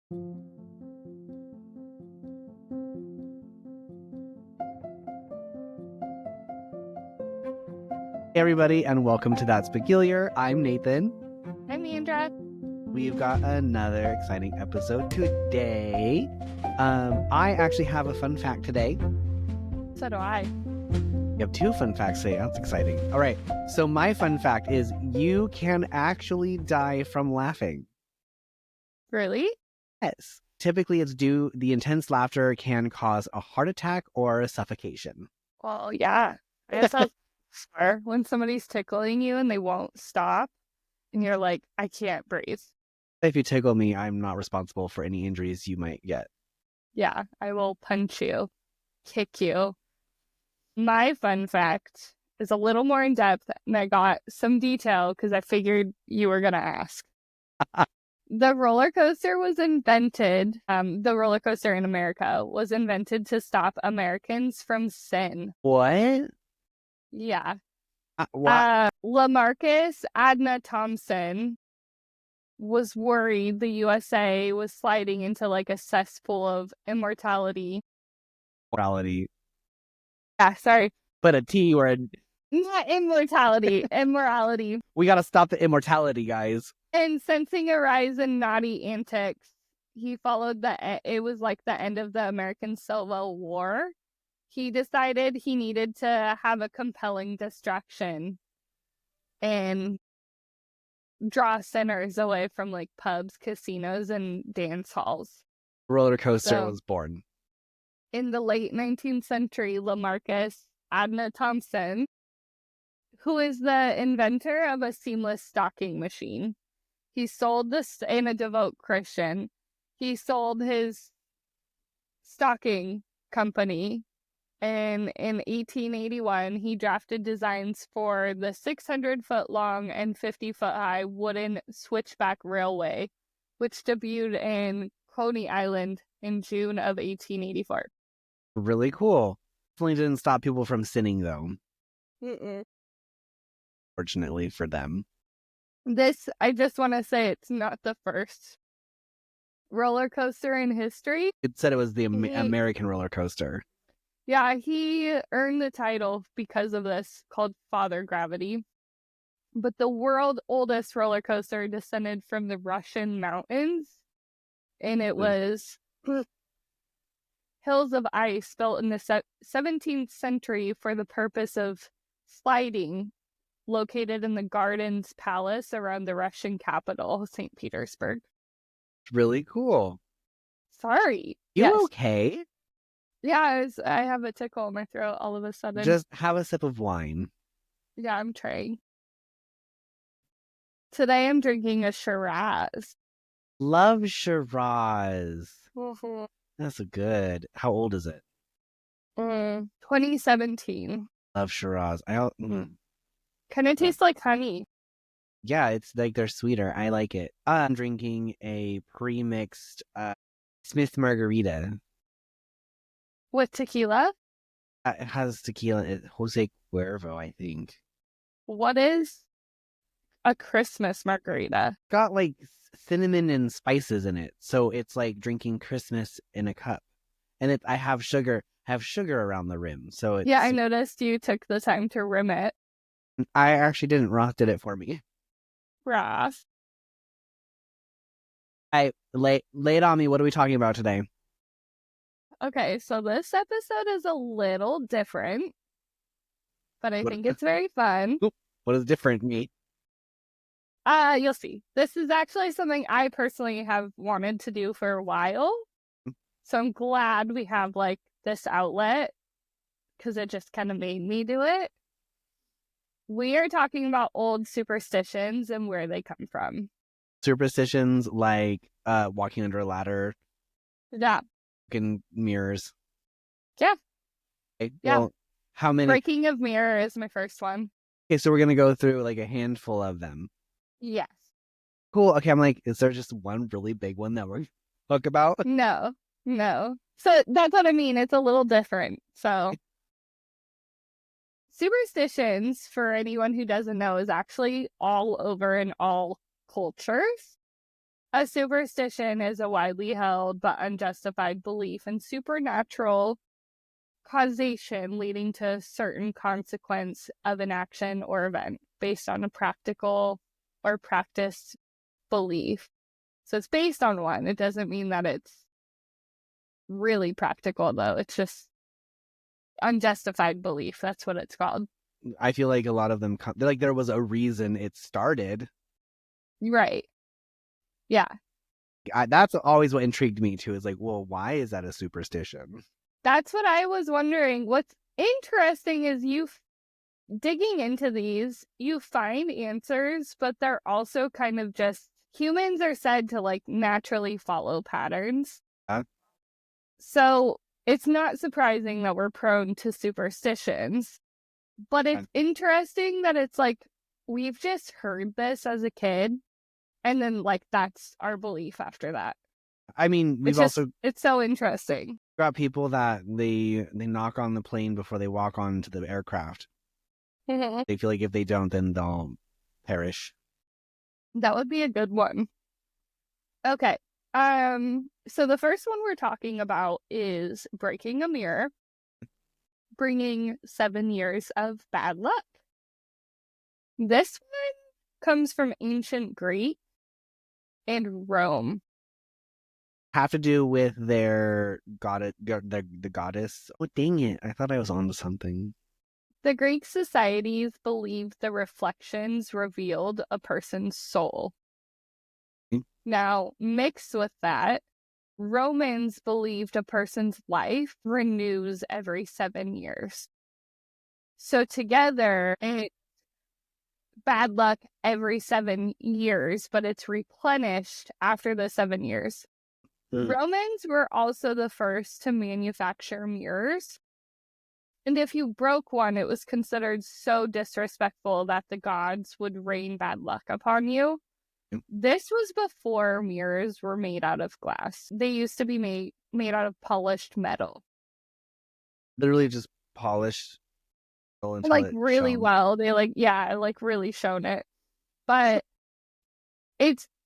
Hey everybody, and welcome to That's Peculiar. I'm Nathan. I'm Andra. We've got another exciting episode today. I actually have a fun fact today. So do I. You have two fun facts today. That's exciting. All right. So my fun fact is you can actually die from laughing. Really? Yes. Typically, the intense laughter can cause a heart attack or a suffocation. Well, yeah. I guess that's fair. When somebody's tickling you and they won't stop, and you're like, I can't breathe. If you tickle me, I'm not responsible for any injuries you might get. Yeah, I will punch you, kick you. My fun fact is a little more in depth, and I got some detail because I figured you were going to ask. The roller coaster was invented, the roller coaster in America was invented to stop Americans from sin. What? Yeah. What? LaMarcus Adna Thompson was worried the USA was sliding into like a cesspool of immortality. Morality. Yeah, sorry. But a T or a... Not immortality, immorality. We gotta stop the immortality, guys. And sensing a rise in naughty antics, he followed it was like the end of the American Civil War. He decided he needed to have a compelling distraction and draw sinners away from like pubs, casinos, and dance halls. Roller coaster was born. In the late 19th century, LaMarcus Adna Thompson, who is the inventor of a seamless stocking machine, he sold this, and a devout Christian, he sold his stocking company. And in 1881, he drafted designs for the 600-foot long and 50-foot high wooden switchback railway, which debuted in Coney Island in June of 1884. Really cool. Definitely didn't stop people from sinning, though. Fortunately for them. This, I just want to say, it's not the first roller coaster in history. It said it was the American roller coaster. Yeah, he earned the title because of this, called Father Gravity. But the world's oldest roller coaster descended from the Russian mountains, and it was hills of ice built in the 17th century for the purpose of sliding, located in the Gardens Palace around the Russian capital, St. Petersburg. Really cool. Sorry. You okay? Yeah, I have a tickle in my throat all of a sudden. Just have a sip of wine. Yeah, I'm trying. Today I'm drinking a Shiraz. Love Shiraz. Mm-hmm. That's good. How old is it? 2017. Love Shiraz. Kind of tastes like honey. Yeah, it's like they're sweeter. I like it. I'm drinking a pre-mixed Smith Margarita. With tequila? It has tequila in it. Jose Cuervo, I think. What is a Christmas margarita? Got like cinnamon and spices in it. So it's like drinking Christmas in a cup. And I have sugar around the rim. So it's... Yeah, I noticed you took the time to rim it. I actually didn't. Roth did it for me. Roth. Lay it on me. What are we talking about today? Okay, so this episode is a little different, but I think it's very fun. What does different mean? You'll see. This is actually something I personally have wanted to do for a while. So I'm glad we have like this outlet because it just kind of made me do it. We are talking about old superstitions and where they come from. Superstitions like walking under a ladder. Yeah. In mirrors. Yeah. Okay, yeah. Well, how many? Breaking of mirror is my first one. Okay, so we're going to go through like a handful of them. Yes. Cool. Okay, I'm like, is there just one really big one that we're going to talk about? No. So that's what I mean. It's a little different. So superstitions, for anyone who doesn't know, is actually all over in all cultures. A superstition is a widely held but unjustified belief in supernatural causation leading to a certain consequence of an action or event based on a practical or practiced belief. So it's based on one. It doesn't mean that it's really practical, though. It's just unjustified belief. That's what it's called. I feel like a lot of them, like there was a reason it started. Right. Yeah. That's always what intrigued me too. Is like, well, why is that a superstition? That's what I was wondering. What's interesting is digging into these, you find answers, but they're also kind of just humans are said to like naturally follow patterns. So it's not surprising that we're prone to superstitions, but it's interesting that it's like we've just heard this as a kid, and then like that's our belief after that. I mean, it's so interesting. Got people that they knock on the plane before they walk onto the aircraft. They feel like if they don't, then they'll perish. That would be a good one. Okay. So the first one we're talking about is breaking a mirror, bringing 7 years of bad luck. This one comes from ancient Greek and Rome. Have to do with their the goddess. Oh, dang it. I thought I was on to something. The Greek societies believed the reflections revealed a person's soul. Now, mixed with that, Romans believed a person's life renews every 7 years. So together, it's bad luck every 7 years, but it's replenished after the 7 years. Romans were also the first to manufacture mirrors. And if you broke one, it was considered so disrespectful that the gods would rain bad luck upon you. This was before mirrors were made out of glass. They used to be made out of polished metal. Literally just polished. Like really shone. Well. They really shown it. But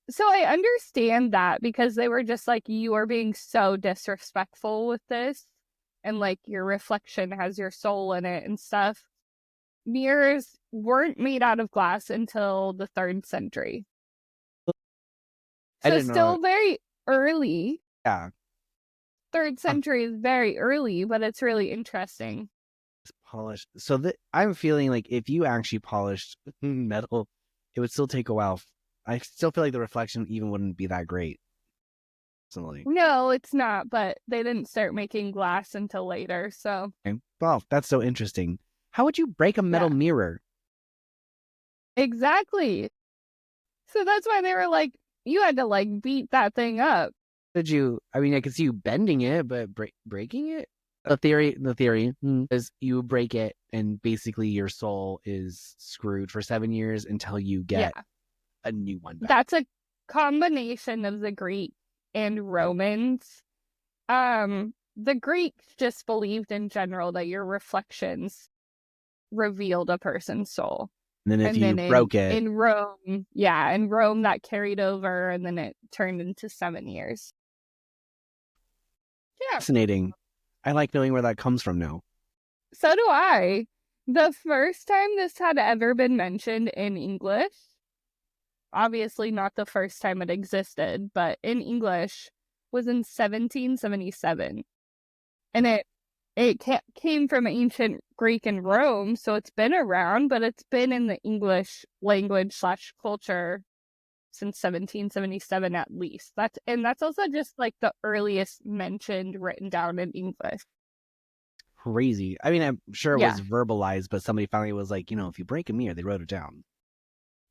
so I understand that because they were just like, you are being so disrespectful with this. And like your reflection has your soul in it and stuff. Mirrors weren't made out of glass until the 3rd century. So still very early. Yeah. 3rd century is very early, but it's really interesting. It's polished. So I'm feeling like if you actually polished metal, it would still take a while. I still feel like the reflection even wouldn't be that great. Personally. No, it's not, but they didn't start making glass until later, so. Okay. Well, that's so interesting. How would you break a metal mirror? Exactly. So that's why they were like, you had to like beat that thing up. Did you? I mean, I could see you bending it, but breaking it? The theory is you break it and basically your soul is screwed for 7 years until you get a new one back. That's a combination of the Greek and Romans. The Greeks just believed in general that your reflections revealed a person's soul. And then if you broke it. In Rome that carried over and then it turned into 7 years. Yeah. Fascinating. I like knowing where that comes from now. So do I. The first time this had ever been mentioned in English, obviously not the first time it existed, but in English, was in 1777. And it came from ancient Greek and Rome, so it's been around, but it's been in the English language / culture since 1777 at least. That's also just like the earliest mentioned written down in English. Crazy. I mean, I'm sure it was verbalized, but somebody finally was like, if you break a mirror, they wrote it down.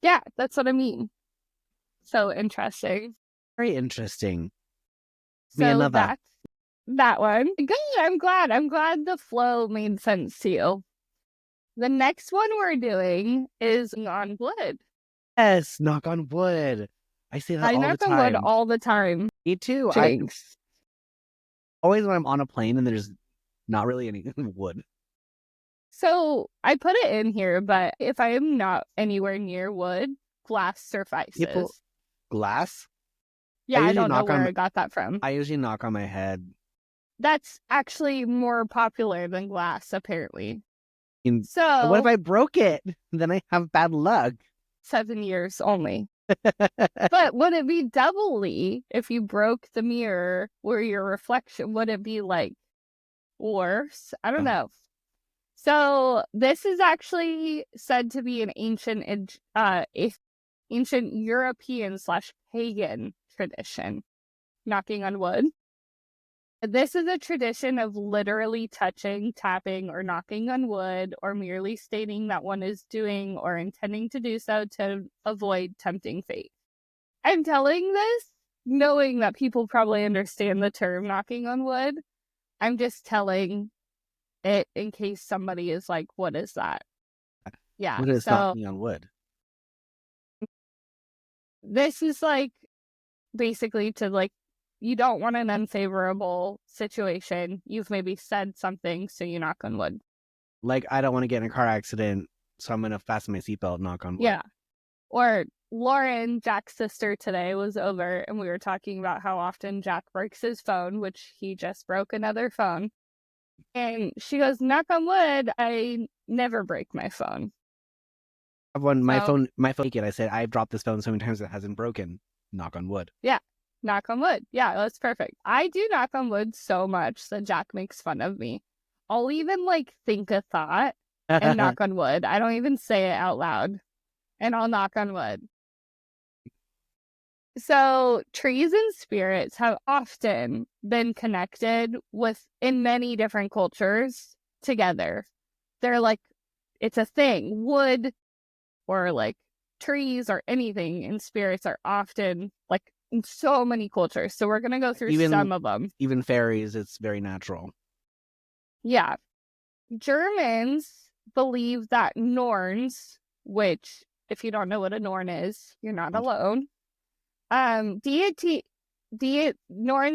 Yeah, that's what I mean. So interesting. Very interesting. So that's that one. Good. I'm glad the flow made sense to you. The next one we're doing is on wood. Yes, knock on wood. I say that all the time. I knock on wood all the time. Me too. Always when I'm on a plane and there's not really any wood. So I put it in here, but if I am not anywhere near wood, glass suffices. Glass? Yeah, I don't know where I got that from. I usually knock on my head. That's actually more popular than glass, apparently. So what if I broke it? Then I have bad luck. 7 years only. But would it be doubly if you broke the mirror or your reflection? Would it be like worse? I don't know. So this is actually said to be an ancient European/pagan tradition, knocking on wood. This is a tradition of literally touching, tapping, or knocking on wood, or merely stating that one is doing or intending to do so to avoid tempting fate. I'm telling this knowing that people probably understand the term knocking on wood. I'm just telling it in case somebody is like, what is that? Yeah. What is knocking on wood? This is like basically to like, you don't want an unfavorable situation. You've maybe said something, so you knock on wood. Like, I don't want to get in a car accident, so I'm going to fasten my seatbelt, knock on wood. Yeah. Or Lauren, Jack's sister, today was over, and we were talking about how often Jack breaks his phone, which he just broke another phone. And she goes, knock on wood, I never break my phone. My phone, I said, I've dropped this phone so many times it hasn't broken. Knock on wood. Yeah. Knock on wood. Yeah, that's perfect. I do knock on wood so much that Jack makes fun of me. I'll even like think a thought and knock on wood. I don't even say it out loud. And I'll knock on wood. So trees and spirits have often been connected with, in many different cultures, together. They're like, it's a thing. Wood or like trees or anything in spirits are often like in so many cultures. So we're going to go through some of them. Even fairies, it's very natural. Yeah. Germans believe that Norns, which if you don't know what a Norn is, you're not alone. Norns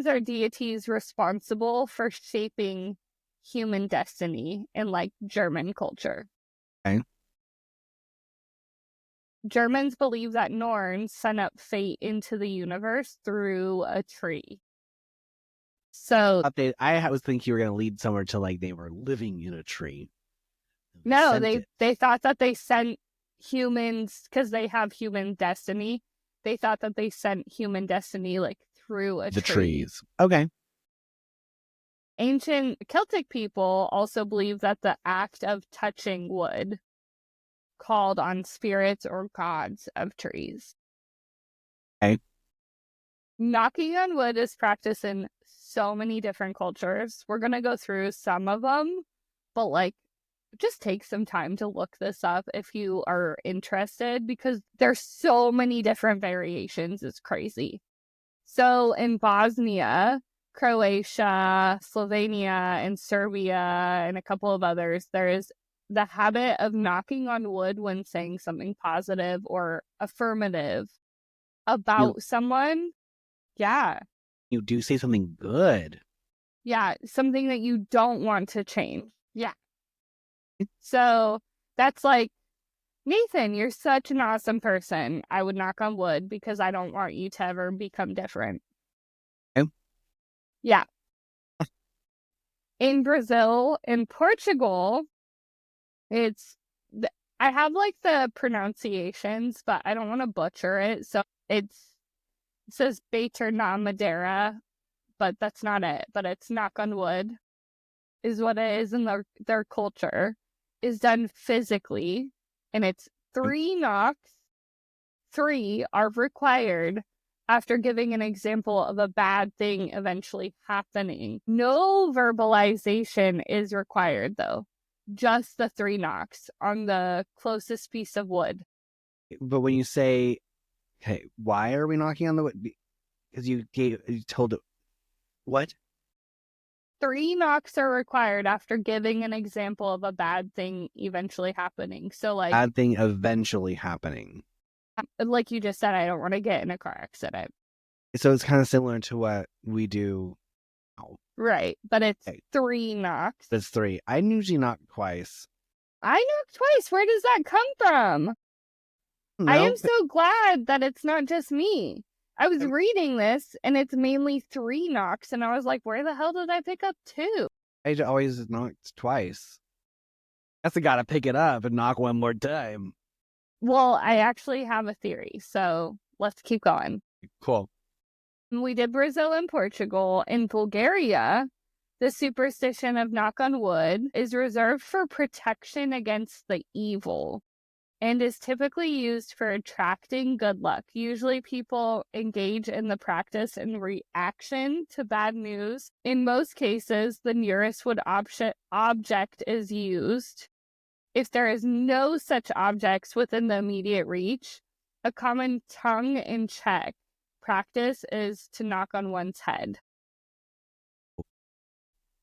are deities responsible for shaping human destiny in like German culture. Okay. Germans believe that Norns send up fate into the universe through a tree. So I was thinking you were going to lead somewhere to like they were living in a tree. No, they thought that they sent humans, because they have human destiny. They thought that they sent human destiny like through a tree. The trees. Okay. Ancient Celtic people also believe that the act of touching wood called on spirits or gods of trees. Okay. Knocking on wood is practiced in so many different cultures. We're going to go through some of them, but like, just take some time to look this up if you are interested, because there's so many different variations. It's crazy. So in Bosnia, Croatia, Slovenia, and Serbia, and a couple of others, there is the habit of knocking on wood when saying something positive or affirmative about someone. Yeah. You do say something good. Yeah, something that you don't want to change. Yeah. So that's like, Nathan, you're such an awesome person. I would knock on wood because I don't want you to ever become different. Okay. Yeah. In Brazil, in Portugal, I have like the pronunciations, but I don't want to butcher it. So it says Bater na Madeira, but that's not it. But it's knock on wood is what it is in their culture. Is done physically, and it's 3 knocks. 3 are required after giving an example of a bad thing eventually happening. No verbalization is required, though. Just the 3 knocks on the closest piece of wood. But when you say, hey, why are we knocking on the wood? Because you told it. What? 3 knocks are required after giving an example of a bad thing eventually happening. So like, bad thing eventually happening. Like you just said, I don't want to get in a car accident. So it's kind of similar to what we do now. Right, but it's 3 knocks. That's 3. I usually knock twice. I knock twice. Where does that come from? No, I am so glad that it's not just me. I was reading this, and it's mainly 3 knocks, and I was like, where the hell did I pick up 2? I always knocked twice. Guess I gotta pick it up and knock one more time. Well, I actually have a theory, so let's keep going. Cool. We did Brazil and Portugal. In Bulgaria, the superstition of knock on wood is reserved for protection against the evil and is typically used for attracting good luck. Usually people engage in the practice in reaction to bad news. In most cases, the nearest wood object is used. If there is no such objects within the immediate reach, a common tongue-in-cheek practice is to knock on one's head.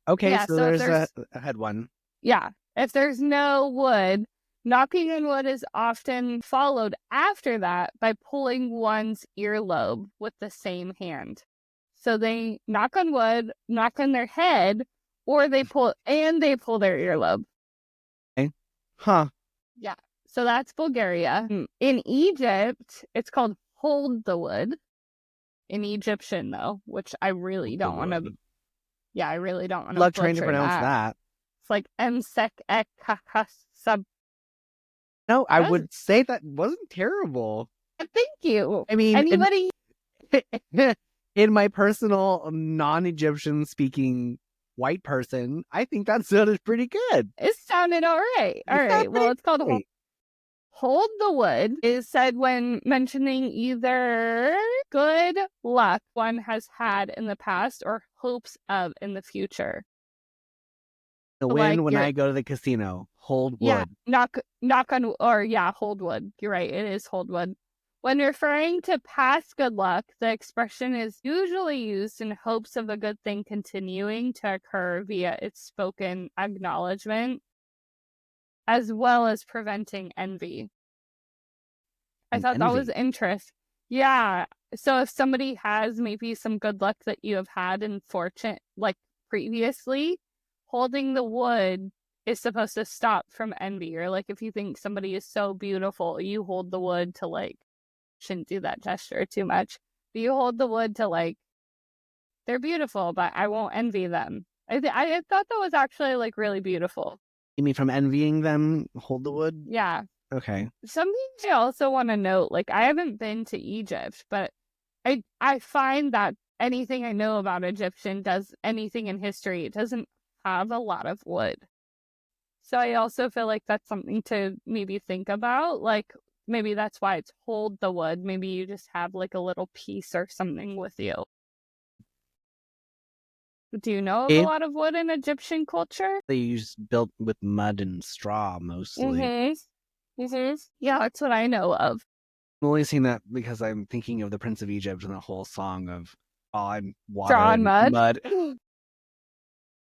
Okay, Yeah, so there's a head one. Yeah, if there's no wood, knocking on wood is often followed after that by pulling one's earlobe with the same hand. So they knock on wood, knock on their head, or they pull their earlobe. Okay. Huh. Yeah. So that's Bulgaria. In Egypt, it's called hold the wood. In Egyptian, though, which I really don't want to. Yeah, I really don't want to. Love trying to pronounce that. It's like msek sub. No, I would say that wasn't terrible. Thank you. I mean, anybody in my personal non-Egyptian speaking white person, I think that sounded pretty good. It sounded all right. All right. Well, it's called hold the wood is said when mentioning either good luck one has had in the past or hopes of in the future. The win when I go to the casino. Hold wood. Yeah, knock on, or yeah, hold wood. You're right. It is hold wood. When referring to past good luck, the expression is usually used in hopes of a good thing continuing to occur via its spoken acknowledgement, as well as preventing envy. I thought that was interesting. Yeah. So if somebody has maybe some good luck that you have had in fortune, like previously, holding the wood is supposed to stop from envy. Or like if you think somebody is so beautiful, you hold the wood to like, shouldn't do that gesture too much, but you hold the wood to like, they're beautiful, but I won't envy them. I thought that was actually like really beautiful. You mean from envying them, hold the wood? Yeah. Okay. Something I also want to note, like I haven't been to Egypt, but I find that anything I know about Egyptian anything in history, it doesn't have a lot of wood. So I also feel like that's something to maybe think about. Like maybe that's why it's hold the wood. Maybe you just have like a little piece or something with you. Do you know of a lot of wood in Egyptian culture? They use built with mud and straw mostly. Yeah, that's what I know of. I'm only saying that because I'm thinking of the Prince of Egypt and the whole song of on water straw and mud.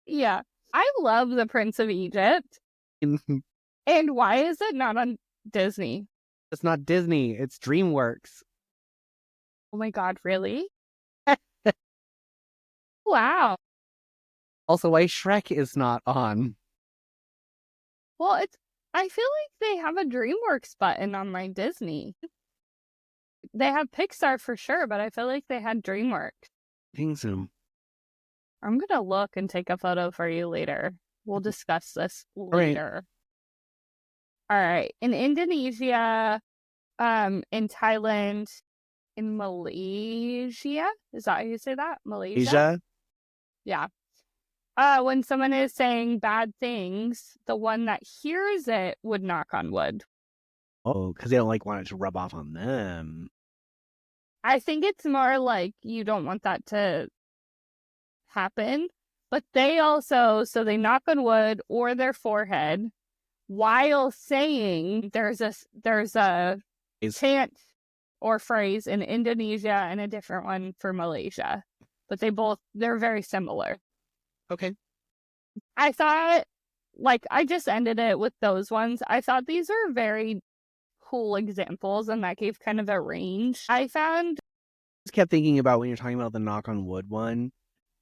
Yeah, I love the Prince of Egypt. And why is it not on Disney? It's not Disney. It's DreamWorks. Oh my God, really? Wow. Also, why Shrek is not on? Well, I feel like they have a DreamWorks button on my Disney. They have Pixar for sure, but I feel like they had DreamWorks. I think so. I'm going to look and take a photo for you later. We'll discuss this later. All right. In Indonesia, in Thailand, in Malaysia, is that how you say that? Malaysia? Yeah. When someone is saying bad things, the one that hears it would knock on wood. Oh, because they don't want it to rub off on them. I think it's more like you don't want that to happen. But they also, so they knock on wood or their forehead while saying there's a chant or phrase in Indonesia and a different one for Malaysia. But they're very similar. Okay. I thought, I just ended it with those ones. I thought these are very cool examples, and that gave kind of a range. I just kept thinking about when you're talking about the knock on wood one.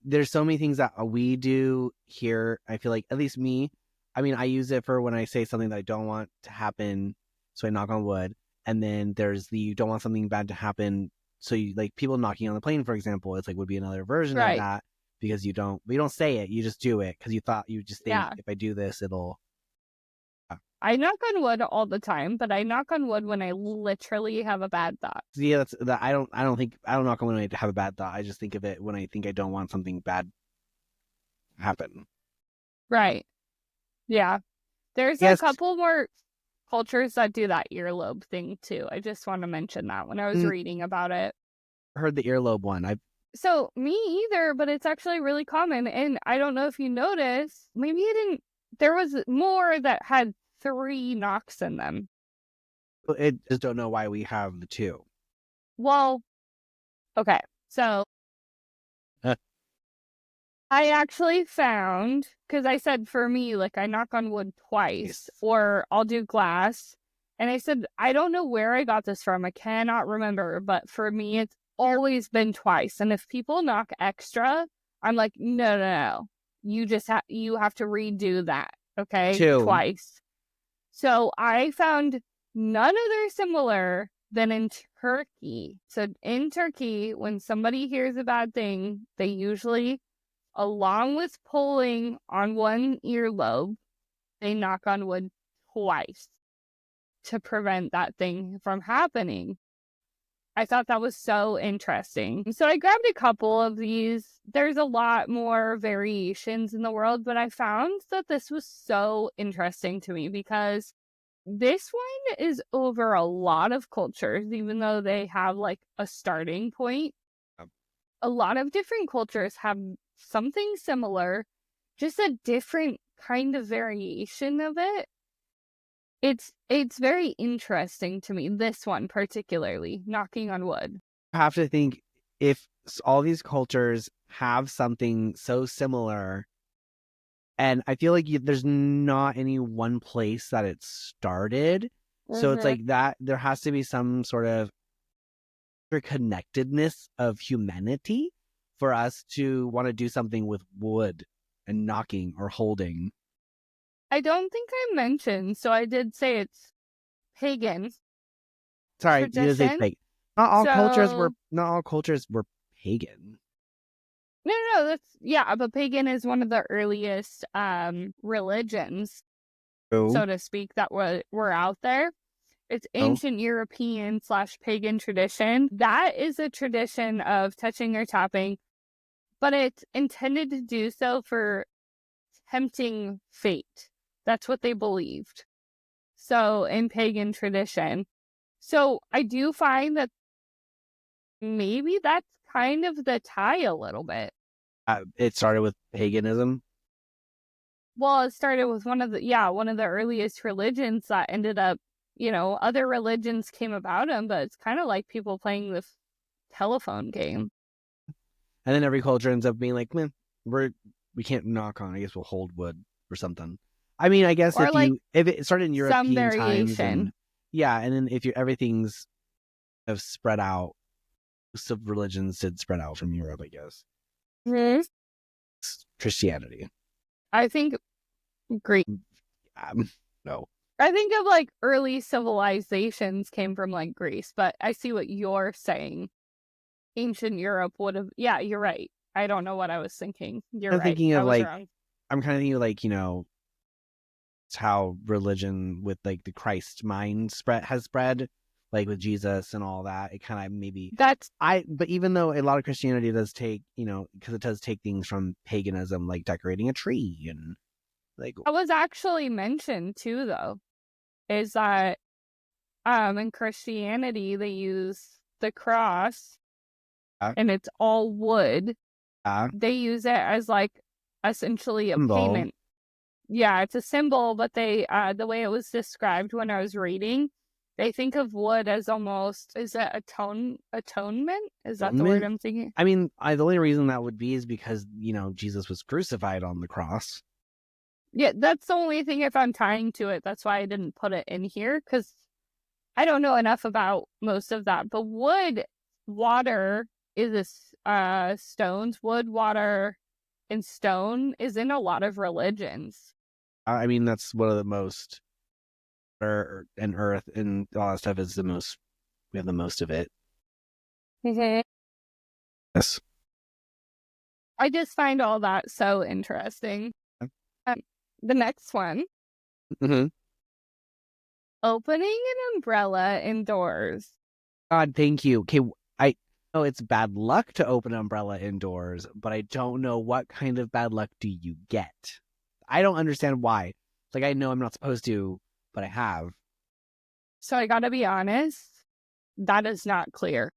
There's so many things that we do here. I feel like, at least me, I mean, I use it for when I say something that I don't want to happen, so I knock on wood. And then there's you don't want something bad to happen, so you like people knocking on the plane, for example, it's like would be another version of that because we don't say it, you just do it because you thought you just think if I do this, it'll. I knock on wood all the time, but I knock on wood when I literally have a bad thought. Yeah, that's that. I don't knock on wood when I have a bad thought. I just think of it when I think I don't want something bad to happen. Right. Yeah. There's a couple more cultures that do that earlobe thing too. I just want to mention that when I was reading about it. I heard the earlobe one. So me either, but it's actually really common. And I don't know if you noticed, maybe you didn't, there was more that had 3 knocks in them. I just don't know why we have the 2. Well, okay. So I actually found, because I said for me, like I knock on wood twice or I'll do glass. And I said, I don't know where I got this from. I cannot remember. But for me, it's always been twice. And if people knock extra, I'm like, no. You just you have to redo that. Okay. 2. Twice. So I found none other similar than in Turkey. So in Turkey, when somebody hears a bad thing, they usually, along with pulling on one earlobe, they knock on wood twice to prevent that thing from happening. I thought that was so interesting. So I grabbed a couple of these. There's a lot more variations in the world, but I found that this was so interesting to me because this one is over a lot of cultures, even though they have like a starting point. A lot of different cultures have something similar, just a different kind of variation of it. It's very interesting to me, this one particularly, knocking on wood. I have to think if all these cultures have something so similar, and I feel like there's not any one place that it started. So it's like that there has to be some sort of connectedness of humanity for us to want to do something with wood and knocking or holding. I don't think I mentioned, so I did say it's pagan. Sorry, you did say pagan. Not all cultures were pagan. No, but pagan is one of the earliest religions, so to speak, that were out there. It's ancient European / pagan tradition. That is a tradition of touching or tapping, but it's intended to do so for tempting fate. That's what they believed. So in pagan tradition. So I do find that maybe that's kind of the tie a little bit. It started with paganism. Well, it started with one of the earliest religions that ended up, other religions came about them, but it's kind of like people playing this telephone game. And then every culture ends up being like, man, we can't knock on. I guess we'll hold wood or something. I mean, I guess if it started in European times, and then if everything's have spread out, some religions did spread out from Europe, I guess. Mm-hmm. Christianity. I think Greek. No. I think of like early civilizations came from like Greece, but I see what you're saying. Ancient Europe would have. Yeah, you're right. I don't know what I was thinking. I'm thinking of like, wrong. I'm kind of thinking of like, it's how religion with like the Christ mind has spread, like with Jesus and all that. It kind of maybe but even though a lot of Christianity does take, because it does take things from paganism, like decorating a tree and like. That was actually mentioned too, though, is that in Christianity they use the cross and it's all wood. They use it as like essentially a payment. Yeah, it's a symbol, but they the way it was described when I was reading, they think of wood as almost, is it atonement? Is that the word I'm thinking? I mean, the only reason that would be is because, Jesus was crucified on the cross. Yeah, that's the only thing if I'm tying to it. That's why I didn't put it in here, because I don't know enough about most of that. But wood, water is stones. Wood, water, and stone is in a lot of religions. I mean, that's one of the most, and earth and all that stuff is the most, we have the most of it. Yes. I just find all that so interesting. The next one. Mm-hmm. Opening an umbrella indoors. God, thank you. Okay, I know it's bad luck to open an umbrella indoors, but I don't know what kind of bad luck do you get. I don't understand why. Like, I know I'm not supposed to, but I have. So I gotta be honest, that is not clear.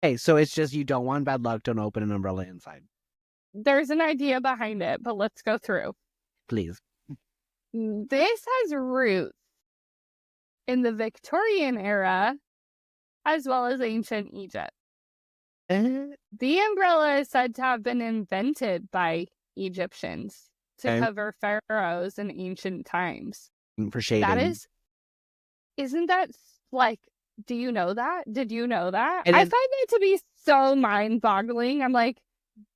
Hey, so it's just you don't want bad luck, don't open an umbrella inside. There's an idea behind it, but let's go through. Please. This has roots in the Victorian era as well as ancient Egypt. The umbrella is said to have been invented by Egyptians to cover pharaohs in ancient times. For shading. Isn't that like, do you know that? Did you know that? I find that to be so mind-boggling. I'm like,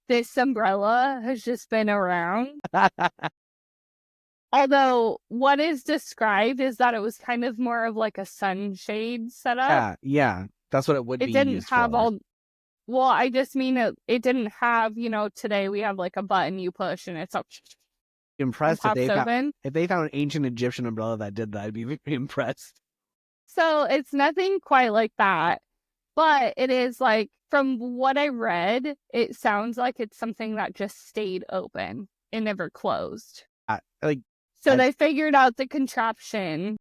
this umbrella has just been around. Although what is described is that it was kind of more of like a sunshade setup. Yeah. That's what it would be. It didn't have all. Well, I just mean it didn't have, today we have like a button you push and it's up. Impressed if they found an ancient Egyptian umbrella that did that. I'd be very impressed. So it's nothing quite like that, but it is like, from what I read, it sounds like it's something that just stayed open and never closed. So they figured out the contraption,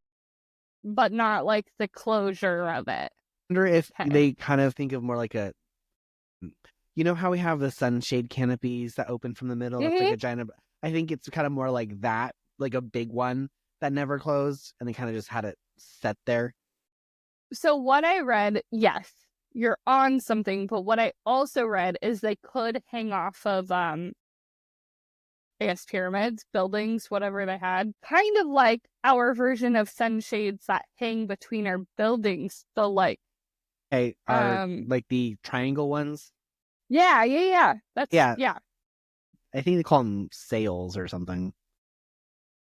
but not like the closure of it. I wonder if they kind of think of more like a, you know how we have the sunshade canopies that open from the middle? That's like a giant, I think it's kind of more like that, like a big one that never closed, and they kind of just had it set there. So what I read, yes, you're on something, but what I also read is they could hang off of, I guess, pyramids, buildings, whatever they had. Kind of like our version of sunshades that hang between our buildings. So like, like the triangle ones? Yeah. That's, yeah. I think they call them sails or something.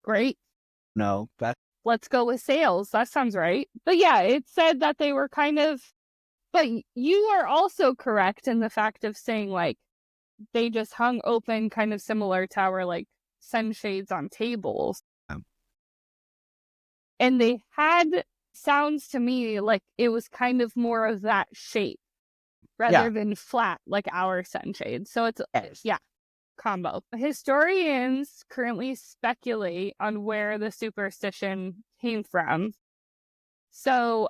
Great. No, let's go with sails. That sounds right. But yeah, it said that they were kind of, but you are also correct in the fact of saying like, they just hung open, kind of similar to our like sunshades on tables. And they had, sounds to me like it was kind of more of that shape rather than flat like our sunshades. So it's, combo. Historians currently speculate on where the superstition came from. So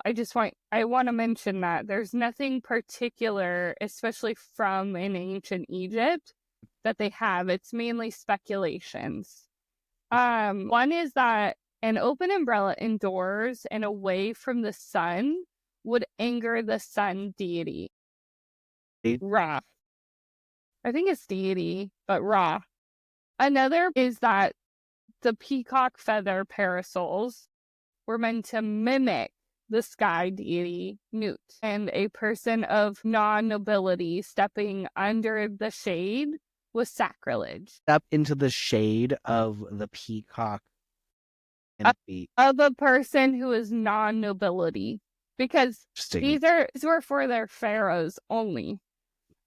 I want to mention that there's nothing particular, especially from in ancient Egypt, that they have. It's mainly speculations. One is that an open umbrella indoors and away from the sun would anger the sun deity. Ra. I think it's deity, but Ra. Another is that the peacock feather parasols were meant to mimic the sky deity Nut, and a person of non-nobility stepping under the shade was sacrilege. Step into the shade of the peacock of a person who is non-nobility, because these were for their pharaohs only.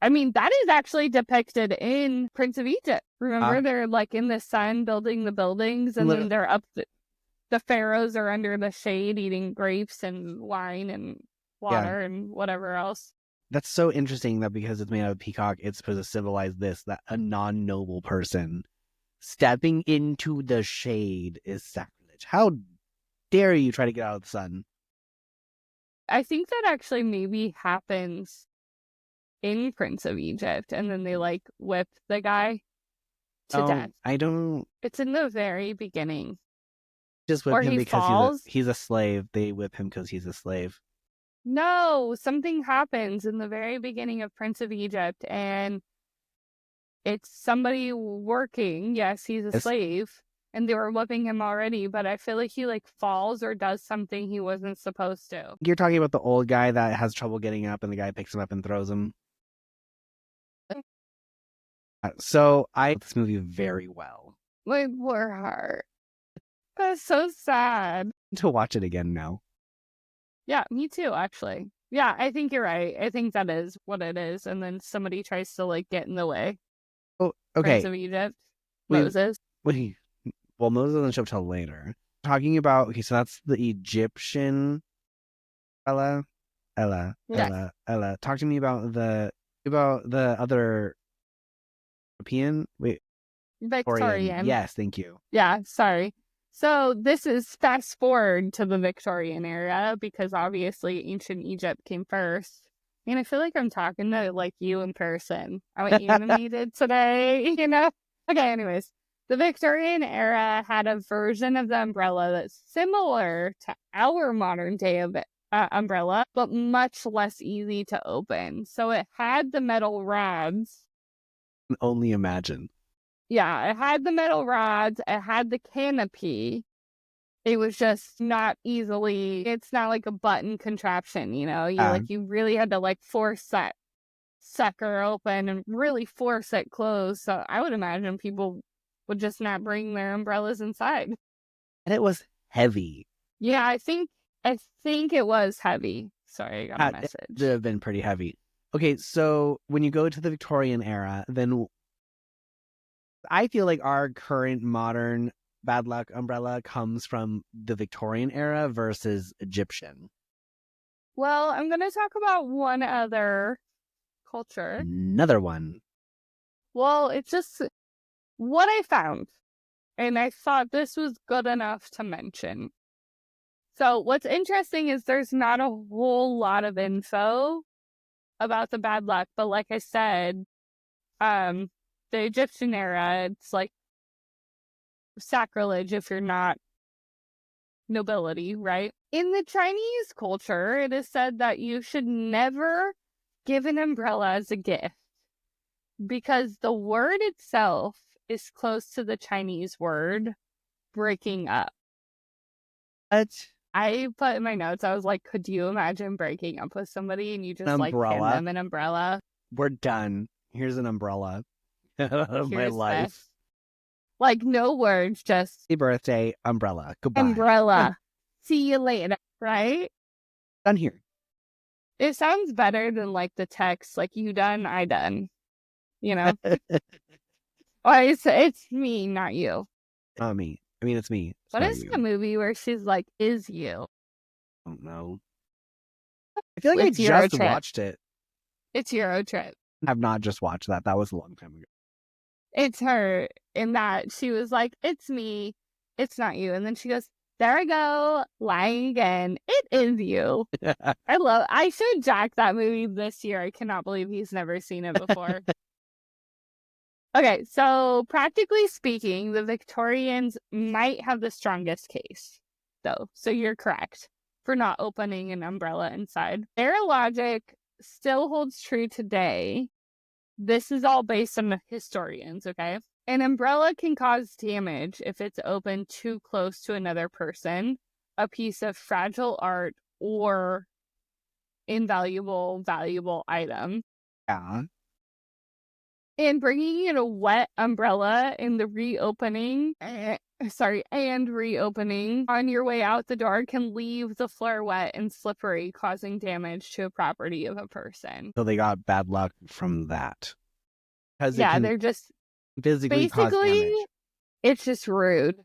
I mean, that is actually depicted in Prince of Egypt. Remember, they're like in the sun building the buildings, and then they're up. The pharaohs are under the shade eating grapes and wine and water and whatever else. That's so interesting that because it's made out of peacock, it's supposed to symbolize that a non-noble person stepping into the shade is sacrilege. How dare you try to get out of the sun? I think that actually maybe happens in Prince of Egypt, and then they like whip the guy to death. It's in the very beginning. Just whip him because he's a slave. They whip him because he's a slave. No, something happens in the very beginning of Prince of Egypt, and it's somebody working. Yes, he's a slave, and they were whipping him already, but I feel like he like falls or does something he wasn't supposed to. You're talking about the old guy that has trouble getting up, and the guy picks him up and throws him. So I like this movie very well. My poor heart. That's so sad. To watch it again now. Yeah, me too, actually. Yeah, I think you're right. I think that is what it is. And then somebody tries to like get in the way. Oh, Prince okay. of Egypt, We've Moses. we well, Moses doesn't show up till later. Talking about so that's the Egyptian Ella, Yes. Ella. Talk to me about the other European. Wait, Victorian. Victorian. Yes, thank you. Yeah, sorry. So this is fast forward to the Victorian era because obviously ancient Egypt came first. And I feel like I'm talking to like you in person. I'm animated today, you know? Okay, anyways. The Victorian era had a version of the umbrella that's similar to our modern day umbrella, but much less easy to open. So it had the metal rods. Only imagine. Yeah, it had the metal rods, it had the canopy. It was just not easily, it's not like a button contraption, you know? You really had to like force that sucker open and really force it closed. So I would imagine people would just not bring their umbrellas inside. And it was heavy. Yeah, I think it was heavy. Sorry, I got a message. It would have been pretty heavy. Okay, so when you go to the Victorian era, then I feel like our current modern bad luck umbrella comes from the Victorian era versus Egyptian. Well, I'm going to talk about one other culture. Another one. Well, it's just what I found. And I thought this was good enough to mention. So what's interesting is there's not a whole lot of info about the bad luck. But like I said, the Egyptian era, it's like sacrilege if you're not nobility, right? In the Chinese culture, it is said that you should never give an umbrella as a gift because the word itself is close to the Chinese word breaking up. What? I put in my notes, I was like, could you imagine breaking up with somebody and you just like hand them an umbrella? We're done. Here's an umbrella. Out of my life. This. Like no words, just happy birthday, umbrella. Goodbye. Umbrella. See you later, right? Done here. It sounds better than like the text, like you done, I done. You know? It's me, not you. Not me. I mean, it's me. What is the movie where she's like, is you? I don't know. I feel like I just watched it. It's Euro Trip. I have not just watched that. That was a long time ago. It's her in that she was like, it's me. It's not you. And then she goes, there I go, lying again. It is you. I should jack that movie this year. I cannot believe he's never seen it before. Okay, so practically speaking, the Victorians might have the strongest case, though. So you're correct for not opening an umbrella inside. Their logic still holds true today. This is all based on the historians, okay? An umbrella can cause damage if it's open too close to another person, a piece of fragile art, or valuable item. Yeah. And bringing in a wet umbrella in the reopening on your way out the door can leave the floor wet and slippery, causing damage to a property of a person. So they got bad luck from that. Yeah, they're just physically cause damage. It's just rude.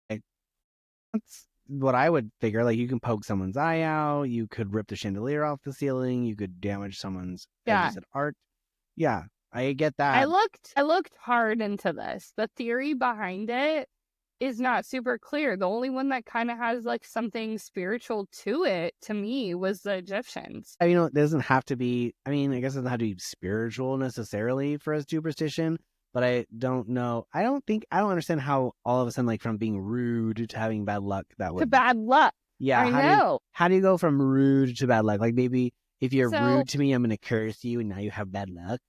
That's what I would figure. Like you can poke someone's eye out, you could rip the chandelier off the ceiling, you could damage someone's pieces of art. Yeah. I get that. I looked hard into this. The theory behind it is not super clear. The only one that kind of has like something spiritual to it, to me, was the Egyptians. I mean, it doesn't have to be, I mean, I guess it doesn't have to be spiritual necessarily for a superstition, but I don't know. I don't understand how all of a sudden, like from being rude to having bad luck, that would. To bad luck. Yeah. I know. How do you go from rude to bad luck? Like maybe if you're rude to me, I'm going to curse you and now you have bad luck.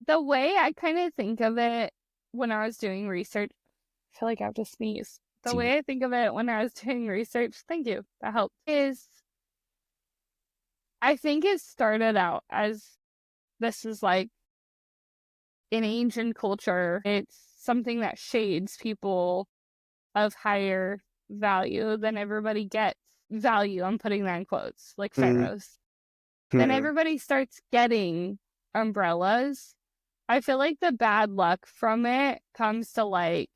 The way I kind of think of it when I was doing research, I feel like I have to sneeze. The way I think of it when I was doing research, thank you, that helped, is I think it started out as this is like in ancient culture, it's something that shades people of higher value than everybody gets. value, I'm putting that in quotes, like pharaohs. Then everybody starts getting umbrellas. I feel like the bad luck from it comes to like,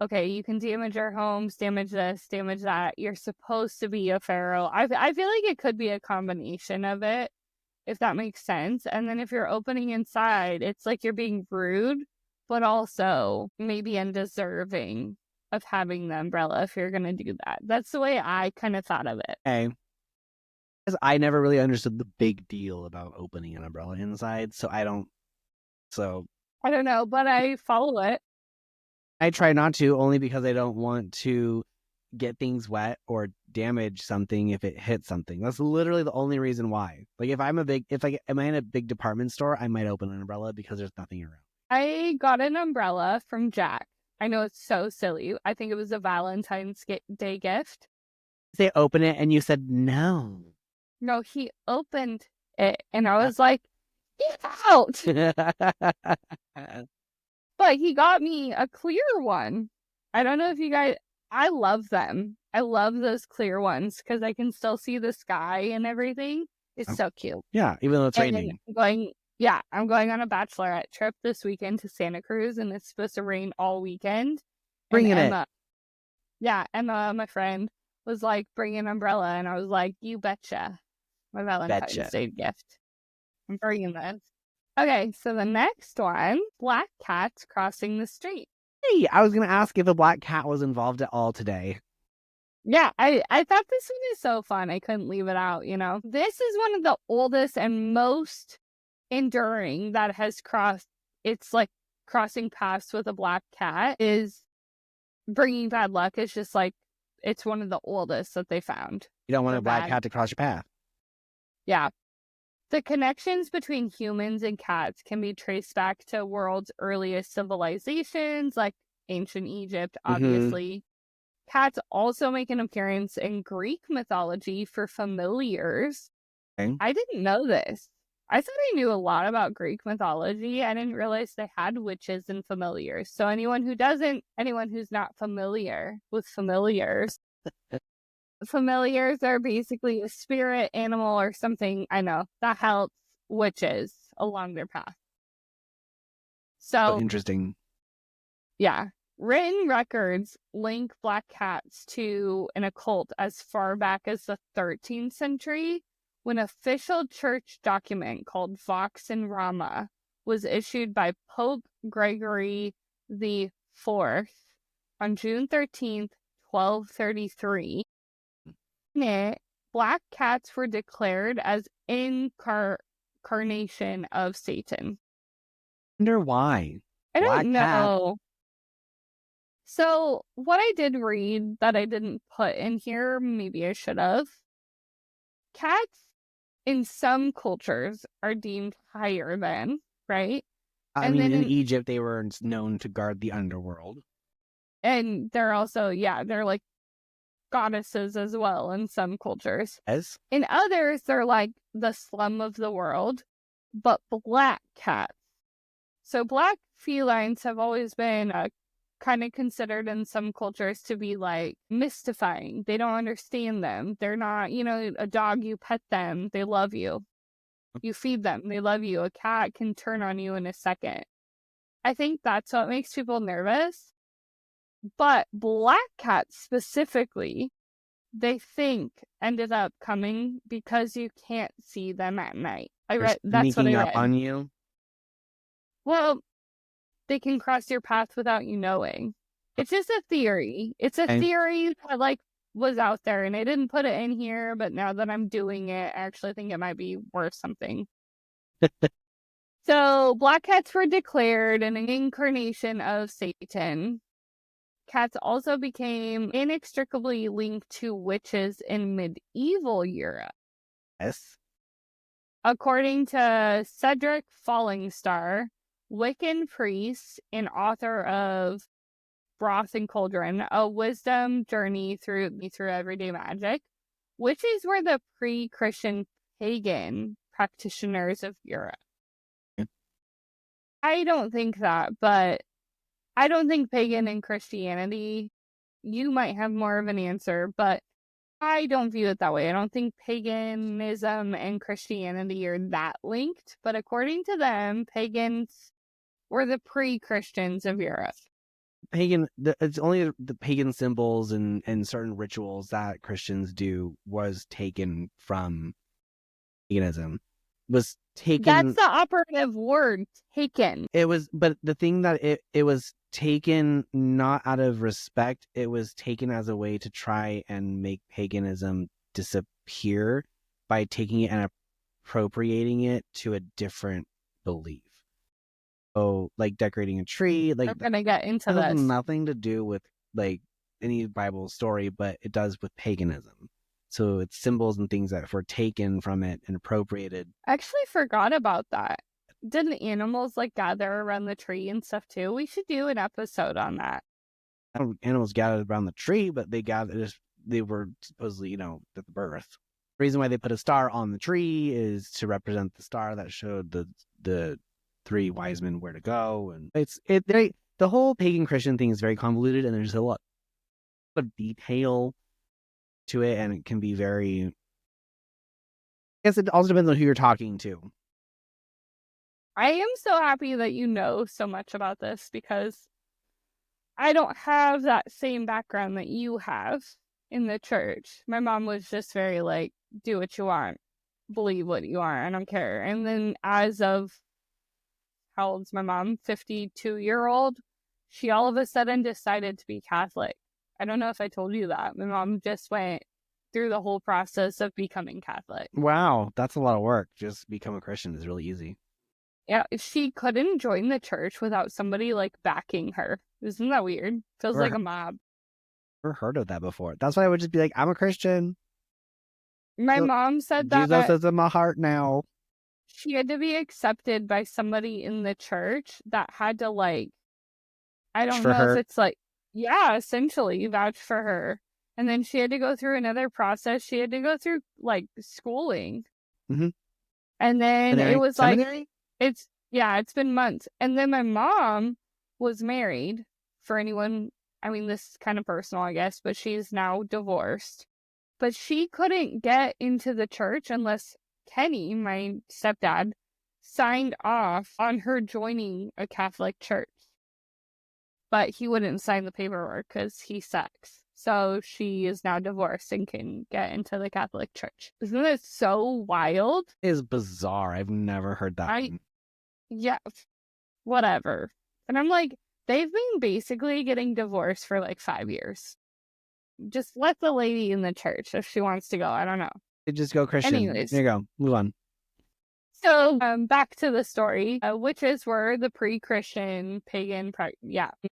okay, you can damage our homes, damage this, damage that. You're supposed to be a pharaoh. I feel like it could be a combination of it, if that makes sense. And then if you're opening inside, it's like you're being rude, but also maybe undeserving of having the umbrella if you're going to do that. That's the way I kind of thought of it. Okay. Because I never really understood the big deal about opening an umbrella inside, so I don't know, but I follow it. I try not to, only because I don't want to get things wet or damage something if it hits something. That's literally the only reason why. Like if am I in a big department store, I might open an umbrella because there's nothing around. I got an umbrella from Jack. I know it's so silly. I think it was a Valentine's Day gift. They open it and you said no. No, he opened it and I was like, get out. But he got me a clear one. I don't know if you guys, I love them. I love those clear ones because I can still see the sky and everything. It's so cute. Yeah, even though it's raining. I'm going on a bachelorette trip this weekend to Santa Cruz, and it's supposed to rain all weekend. Bringing Emma, it. Yeah, Emma, my friend, was like, bring an umbrella, and I was like, you betcha. My Valentine's Day gift. I'm bringing this. Okay, so the next one, black cats crossing the street. Hey, I was going to ask if a black cat was involved at all today. Yeah, I thought this one is so fun. I couldn't leave it out, you know. This is one of the oldest and most enduring that has crossed. It's like crossing paths with a black cat is bringing bad luck. It's just like, it's one of the oldest that they found. You don't want a black cat to cross your path. Yeah. The connections between humans and cats can be traced back to world's earliest civilizations, like ancient Egypt, obviously. Cats also make an appearance in Greek mythology for familiars. Okay. I didn't know this. I thought I knew a lot about Greek mythology. I didn't realize they had witches and familiars. So anyone who's not familiar with familiars, familiars are basically a spirit, animal, or something, I know, that helps witches along their path. So interesting. Yeah. Written records link black cats to an occult as far back as the 13th century, when an official church document called Vox in Rama was issued by Pope Gregory the IV on June 13th, 1233. In it, black cats were declared as incarnation of Satan. I wonder why. I don't know. So what I did read that I didn't put in here, maybe I should have. Cats in some cultures are deemed higher than, right? I mean, in Egypt, they were known to guard the underworld. And they're also, they're like goddesses as well in some cultures. Yes. In others, they're like the slum of the world, but black cats. So black felines have always been kind of considered in some cultures to be like mystifying. They don't understand them. They're not, a dog, you pet them, they love you. You feed them, they love you. A cat can turn on you in a second. I think that's what makes people nervous. But black cats specifically, they think ended up coming because you can't see them at night. That's what I read. Sneaking up on you? Well, they can cross your path without you knowing. It's just a theory. It's a theory that was out there, and I didn't put it in here, but now that I'm doing it, I actually think it might be worth something. So black cats were declared an incarnation of Satan. Cats also became inextricably linked to witches in medieval Europe. Yes. According to Cedric Fallingstar, Wiccan priest and author of Broth and Cauldron, a wisdom journey through everyday magic, witches were the pre-Christian pagan practitioners of Europe. Yeah. I don't think that, but I don't think pagan and Christianity, you might have more of an answer, but I don't view it that way. I don't think paganism and Christianity are that linked, but according to them, pagans were the pre-Christians of Europe. It's only the pagan symbols and certain rituals that Christians do was taken from paganism. Was taken. That's the operative word, taken. It was, but the thing that it was taken not out of respect, it was taken as a way to try and make paganism disappear by taking it and appropriating it to a different belief. So, like decorating a tree, like we're gonna get into that has this. nothing to do with like any Bible story, but it does with paganism. So it's symbols and things that were taken from it and appropriated. I actually forgot about that. Didn't animals like gather around the tree and stuff too? We should do an episode on that. Animals gathered around the tree, but they were supposedly, at the birth. The reason why they put a star on the tree is to represent the star that showed the three wise men where to go. And the whole pagan Christian thing is very convoluted, and there's a lot of detail to it, and it can be very, I guess it also depends on who you're talking to. I am so happy that you know so much about this, because I don't have that same background that you have in the church. My mom was just very like, do what you want, believe what you want, I don't care. And then as of, how old's my mom? 52-year-old. She all of a sudden decided to be Catholic. I don't know if I told you that. My mom just went through the whole process of becoming Catholic. Wow, that's a lot of work. Just become a Christian is really easy. Yeah, she couldn't join the church without somebody like backing her. Isn't that weird? Feels like a mob. Never heard of that before. That's why I would just be like, I'm a Christian. My mom said that Jesus is in my heart now. She had to be accepted by somebody in the church that had to like, I don't know if it's like, yeah, essentially vouch for her. And then she had to go through another process. She had to go through like schooling. Mm-hmm. And then it was seminary? It's been months. And then my mom was married, for anyone, I mean, this is kind of personal, I guess, but she's now divorced. But she couldn't get into the church unless Kenny, my stepdad, signed off on her joining a Catholic church. But he wouldn't sign the paperwork because he sucks. So she is now divorced and can get into the Catholic Church. Isn't it so wild? It is bizarre. I've never heard that. Yeah, whatever. And I'm like, they've been basically getting divorced for like 5 years. Just let the lady in the church if she wants to go. I don't know. Just go Christian. Anyways. There you go. Move on. So back to the story. Witches were the pre-Christian pagan.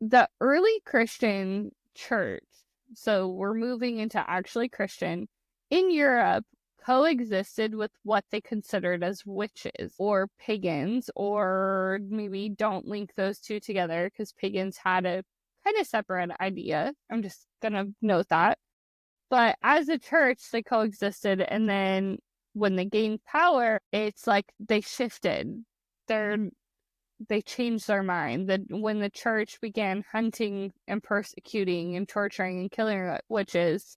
The early Christian church. So we're moving into actually Christian in Europe, coexisted with what they considered as witches or pagans, or maybe don't link those two together because pagans had a kind of separate idea. I'm just gonna note that. But as a church, they coexisted, and then when they gained power, it's like they shifted. They changed their mind. That when the church began hunting and persecuting and torturing and killing witches,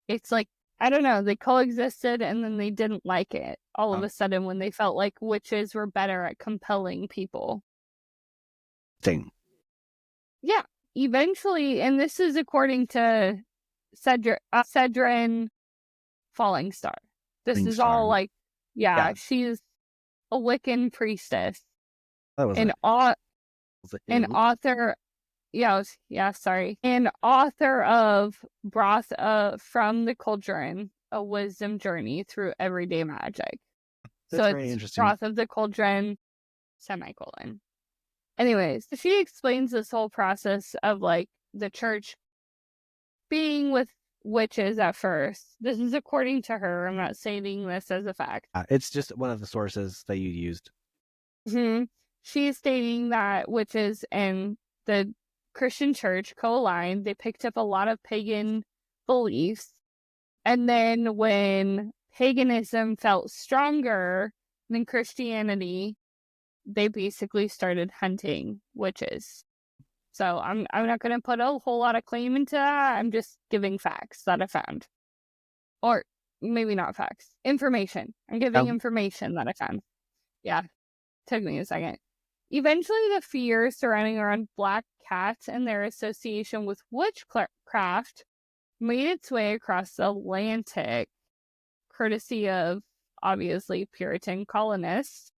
it's like, I don't know, they coexisted and then they didn't like it all of a sudden when they felt like witches were better at compelling people. Yeah, eventually, and this is according to Cedrin Falling Star. This is all like, she's a Wiccan priestess. An author, an author of Broth from the Cauldron, a wisdom journey through everyday magic. That's so it's interesting. Broth of the Cauldron, semicolon. Anyways, she explains this whole process of like the church being with witches at first. This is according to her. I'm not stating this as a fact. It's just one of the sources that you used. Mm-hmm. She's stating that witches and the Christian church co-aligned. They picked up a lot of pagan beliefs. And then when paganism felt stronger than Christianity, they basically started hunting witches. So I'm not going to put a whole lot of claim into that. I'm just giving facts that I found. Or maybe not facts. Information. I'm giving information that I found. Yeah. Took me a second. Eventually, the fear surrounding around black cats and their association with witchcraft made its way across the Atlantic, courtesy of, obviously, Puritan colonists.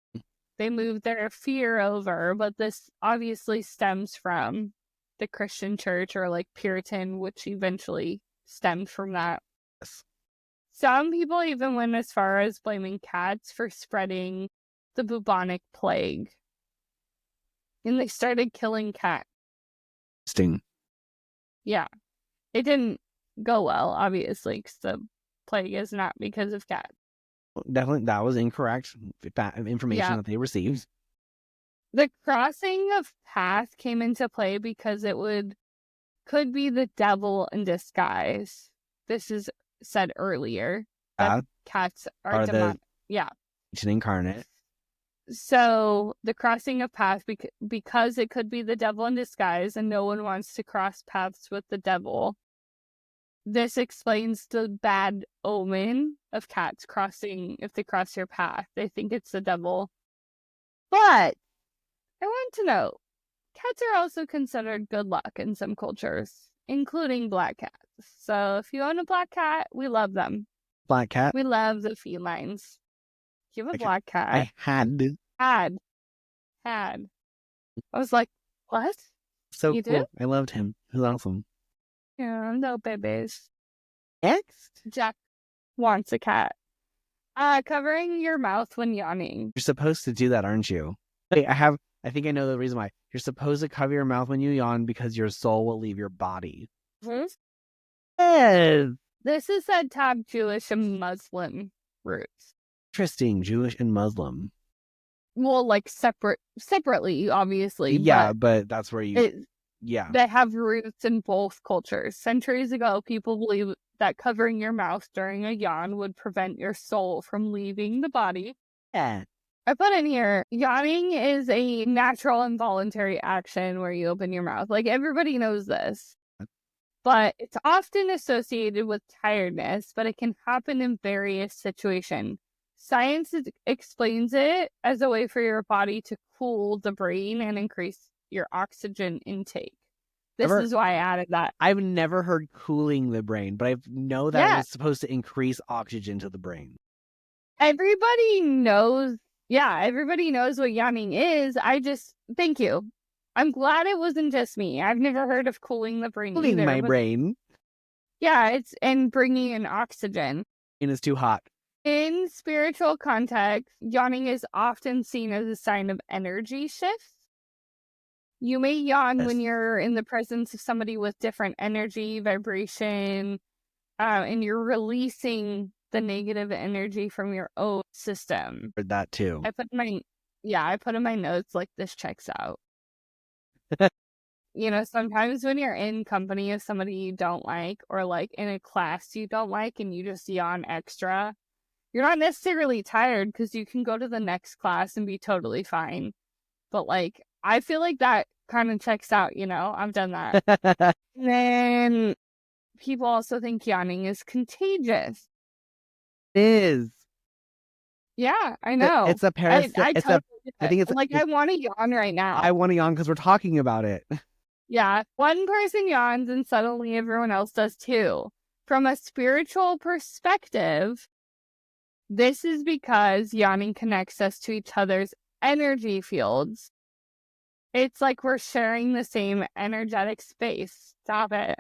They moved their fear over, but this obviously stems from the Christian church, or like Puritan, which eventually stemmed from that. Yes. Some people even went as far as blaming cats for spreading the bubonic plague. And they started killing cats. Interesting. Yeah. It didn't go well, obviously, because the plague is not because of cats. Definitely, that was incorrect information that they received. The crossing of path came into play because it could be the devil in disguise. This is said earlier. That cats are demonic. Yeah. Incarnate. So the crossing of paths, because it could be the devil in disguise and no one wants to cross paths with the devil, this explains the bad omen of cats crossing. If they cross your path, they think it's the devil. But I want to know, cats are also considered good luck in some cultures, including black cats. So if you own a black cat, we love them. Black cat? We love the felines. You have a black cat. I had. I was like, what? So you cool. Do? I loved him. He was awesome. Yeah, no babies. Next? Jack wants a cat. Covering your mouth when yawning. You're supposed to do that, aren't you? Wait, I think I know the reason why. You're supposed to cover your mouth when you yawn because your soul will leave your body. Mm-hmm. Yes. This is said to have Jewish and Muslim roots. Interesting. Jewish and Muslim. Well, like separately, obviously. Yeah, but that's where you... They have roots in both cultures. Centuries ago, people believed that covering your mouth during a yawn would prevent your soul from leaving the body. Yeah. I put in here, yawning is a natural involuntary action where you open your mouth. Like, everybody knows this. But it's often associated with tiredness, but it can happen in various situations. Science explains it as a way for your body to cool the brain and increase your oxygen intake. This is why I added that. I've never heard cooling the brain, but I know that it's supposed to increase oxygen to the brain. Everybody knows. Yeah, everybody knows what yawning is. Thank you. I'm glad it wasn't just me. I've never heard of cooling the brain Cooling either. My brain. Yeah, and bringing in oxygen. And it's too hot. In spiritual context, yawning is often seen as a sign of energy shifts. You may yawn when you're in the presence of somebody with different energy, vibration, and you're releasing the negative energy from your own system. Heard that too. I put in my notes, like, this checks out. Sometimes when you're in company of somebody you don't like, or like in a class you don't like, and you just yawn extra, you're not necessarily tired because you can go to the next class and be totally fine. But like, I feel like that kind of checks out, I've done that. And then people also think yawning is contagious. It is. Yeah, I know. It's a parasite. I think it's like, I want to yawn right now. I want to yawn because we're talking about it. Yeah, one person yawns and suddenly everyone else does too. From a spiritual perspective, this is because yawning connects us to each other's energy fields. It's like we're sharing the same energetic space. Stop it.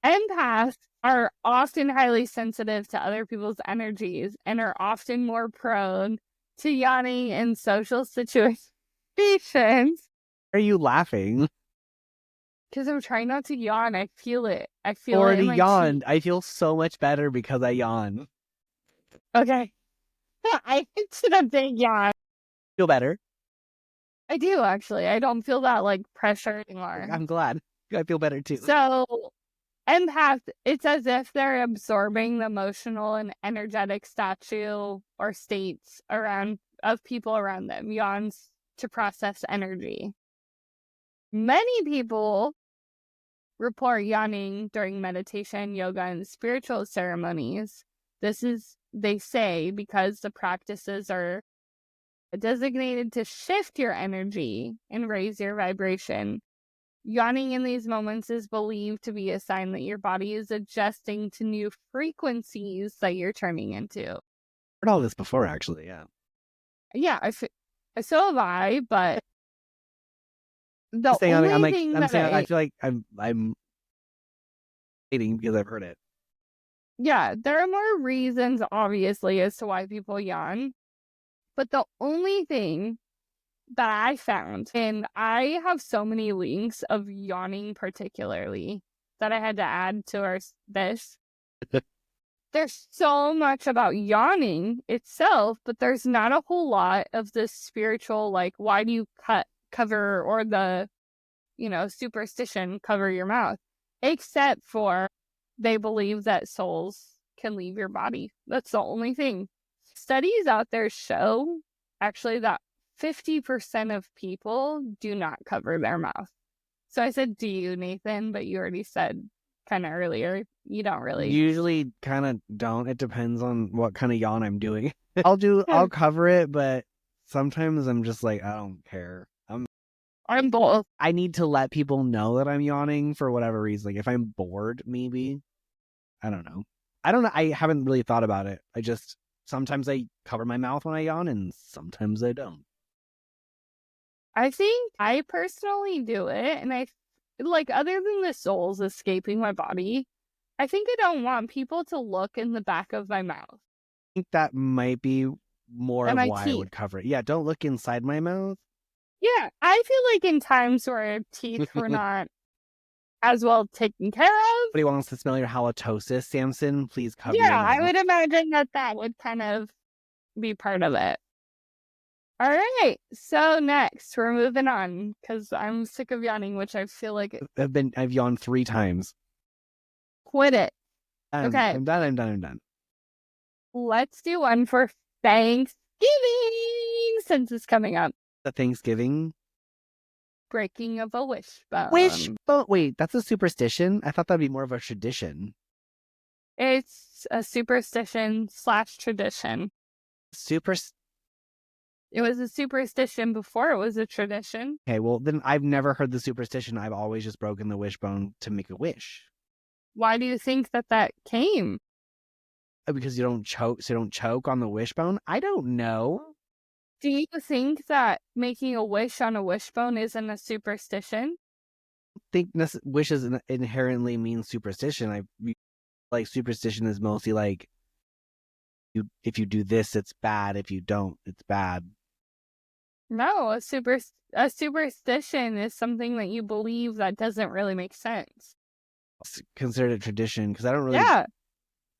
Empaths are often highly sensitive to other people's energies and are often more prone to yawning in social situations. Are you laughing? Because I'm trying not to yawn. I feel it. I feel already it in my yawned. I feel so much better because I yawn. Okay. I should have been yawn. Feel better? I do, actually. I don't feel that, like, pressure anymore. I'm glad. I feel better, too. So, empath, it's as if they're absorbing the emotional and energetic statue or states of people around them. Yawns to process energy. Many people report yawning during meditation, yoga, and spiritual ceremonies. This is, they say, because the practices are designated to shift your energy and raise your vibration. Yawning in these moments is believed to be a sign that your body is adjusting to new frequencies that you're turning into. I've heard all this before, actually. Yeah. Yeah, so have I, but the saying, only thing that I feel like I'm hating because I've heard it. Yeah, there are more reasons, obviously, as to why people yawn. But the only thing that I found, and I have so many links of yawning particularly that I had to add to this. There's so much about yawning itself, but there's not a whole lot of the spiritual, like, why do you cover, or the, superstition, cover your mouth, except for they believe that souls can leave your body. That's the only thing. Studies out there show actually that 50% of people do not cover their mouth. So I said, do you, Nathan? But you already said kind of earlier, you don't really. Usually kind of don't. It depends on what kind of yawn I'm doing. I'll cover it, but sometimes I'm just like, I don't care. I'm both. I need to let people know that I'm yawning for whatever reason. Like if I'm bored, maybe. I don't know. I haven't really thought about it. Sometimes I cover my mouth when I yawn and sometimes I don't. I think I personally do it, and I, like, other than the souls escaping my body, I think I don't want people to look in the back of my mouth. I think that might be more of why I would cover it. Yeah, don't look inside my mouth. Yeah, I feel like in times where teeth were not as well taken care of. Somebody wants to smell your halitosis, Samson, please cover your mouth. Yeah, I would imagine that would kind of be part of it. All right, so next we're moving on because I'm sick of yawning, which I feel like I've yawned 3 times. Quit it. Okay, I'm done. Let's do one for Thanksgiving since it's coming up. The Thanksgiving breaking of a wishbone. Wishbone. Wait, that's a superstition? I thought that'd be more of a tradition. It's a superstition / tradition. It was a superstition before it was a tradition. Okay, well, then I've never heard the superstition. I've always just broken the wishbone to make a wish. Why do you think that came? Because you don't choke on the wishbone? I don't know. Do you think that making a wish on a wishbone isn't a superstition? I think wishes inherently mean superstition. Like superstition is mostly like, if you do this, it's bad. If you don't, it's bad. No, a superstition is something that you believe that doesn't really make sense. It's considered a tradition because I don't really. Yeah.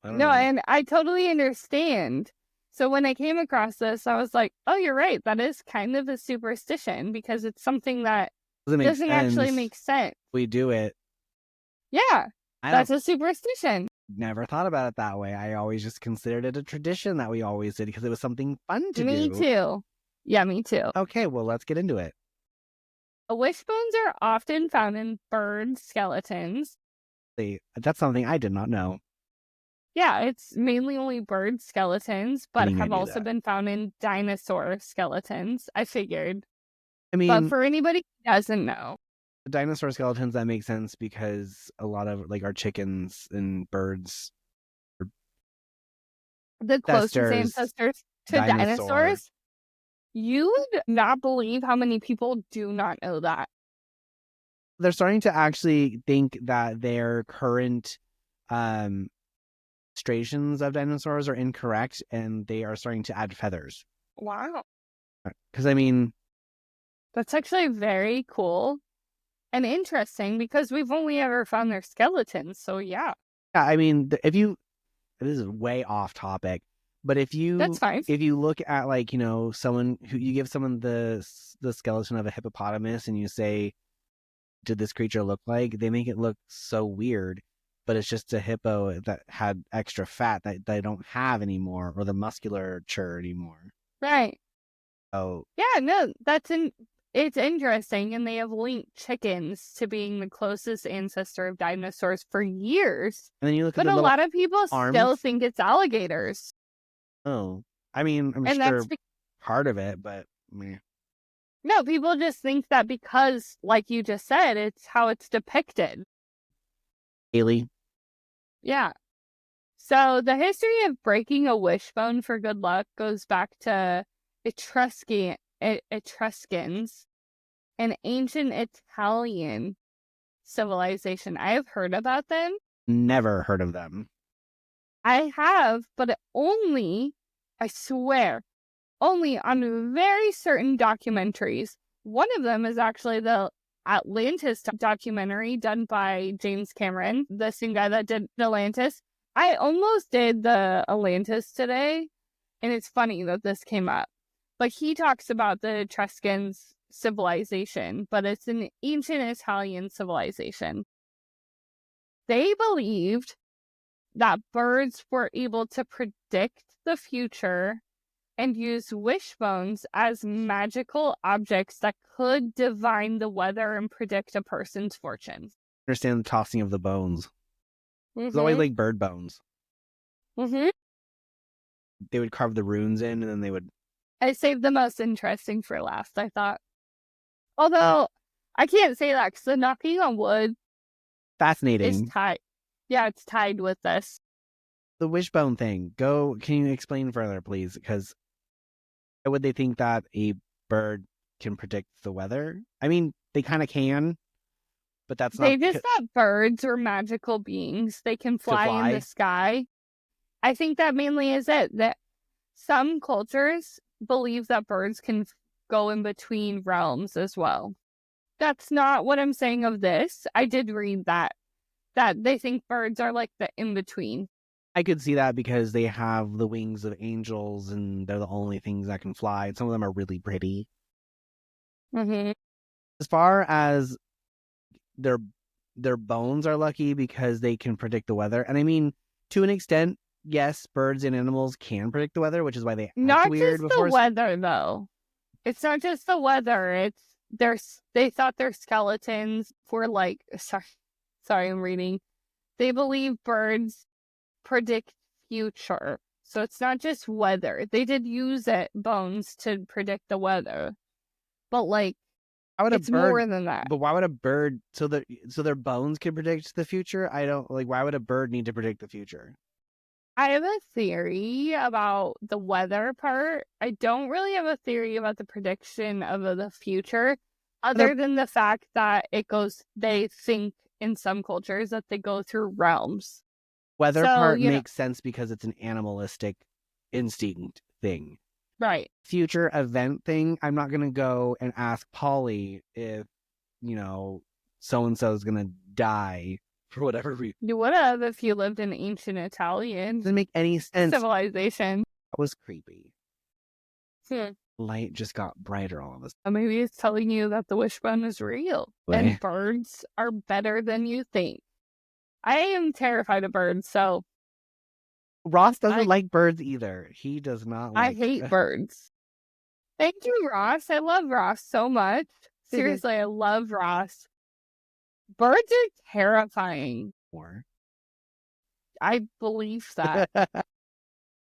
And I totally understand. So when I came across this, I was like, oh, you're right. That is kind of a superstition because it's something that doesn't actually make sense. We do it. Yeah, that's a superstition. Never thought about it that way. I always just considered it a tradition that we always did because it was something fun to do. Me too. Yeah, me too. Okay, well, let's get into it. Wishbones are often found in bird skeletons. That's something I did not know. Yeah, it's mainly only bird skeletons, but have also been found in dinosaur skeletons. I figured. But for anybody who doesn't know, the dinosaur skeletons, that makes sense because a lot of our chickens and birds are the closest ancestors to dinosaurs. You would not believe how many people do not know that. They're starting to actually think that their current illustrations of dinosaurs are incorrect, and they are starting to add feathers. Wow. Because that's actually very cool and interesting because we've only ever found their skeletons. So yeah. Yeah, this is way off topic, but that's fine. If you look at someone who you give someone the skeleton of a hippopotamus and you say, did this creature look like? They make it look so weird, but it's just a hippo that had extra fat that they don't have anymore, or the musculature anymore. Right. Oh. Yeah, no, It's interesting, and they have linked chickens to being the closest ancestor of dinosaurs for years. And then you look at But the a little lot of people still arms. think it's alligators. Oh, I mean, I'm And sure that's part of it, but meh. no, people just think that because, like you just said, it's how it's depicted. Haley. Yeah. So the history of breaking a wishbone for good luck goes back to Etruscans, an ancient Italian civilization. I have heard about them. Never heard of them. I have, but I swear, only on very certain documentaries. One of them is actually the Atlantis documentary done by James Cameron, the same guy that did Atlantis. I almost did the Atlantis today, and it's funny that this came up. But he talks about the Etruscans civilization, but it's an ancient Italian civilization. They believed that birds were able to predict the future and use wishbones as magical objects that could divine the weather and predict a person's fortune. Understand the tossing of the bones. It's always like bird bones. They would carve the runes in, and then they would. I saved the most interesting for last, I thought. Although, I can't say that because the knocking on wood Fascinating. is tied. Yeah, it's tied with this. The wishbone thing. Can you explain further, please? Because why would they think that a bird can predict the weather? I mean, they kind of can, but that's not. They just thought birds were magical beings. They can fly in the sky. I think that mainly is it. That some cultures believe that birds can go in between realms as well. That's not what I'm saying of this. I did read that they think birds are like the in-between. I could see that because they have the wings of angels and they're the only things that can fly. And some of them are really pretty. As far as their bones are lucky because they can predict the weather. And I mean, to an extent, yes, birds and animals can predict the weather, which is why they act not weird just before. The weather, though. It's not just the weather. They thought their skeletons were like. Sorry, I'm reading. They believe birds predict future, so it's not just weather. They did use bones to predict the weather, but like. It's more than that. But why would a bird so their bones can predict the future? I don't like. Why would a bird need to predict the future? I have a theory about the weather part. I don't really have a theory about the prediction of the future, other than the fact that they think in some cultures that they go through realms. Weather part makes sense because it's an animalistic instinct thing. Right. Future event thing, I'm not going to go and ask Polly if, so-and-so is going to die for whatever reason. You would have if you lived in ancient Italian. Doesn't make any sense. Civilization. That was creepy. Light just got brighter all of a sudden. Maybe it's telling you that the wishbone is real. And birds are better than you think. I am terrified of birds, so... Ross doesn't like birds either. He does not like... I hate birds. Thank you, Ross. I love Ross so much. Seriously, I love Ross. Birds are terrifying. I believe that.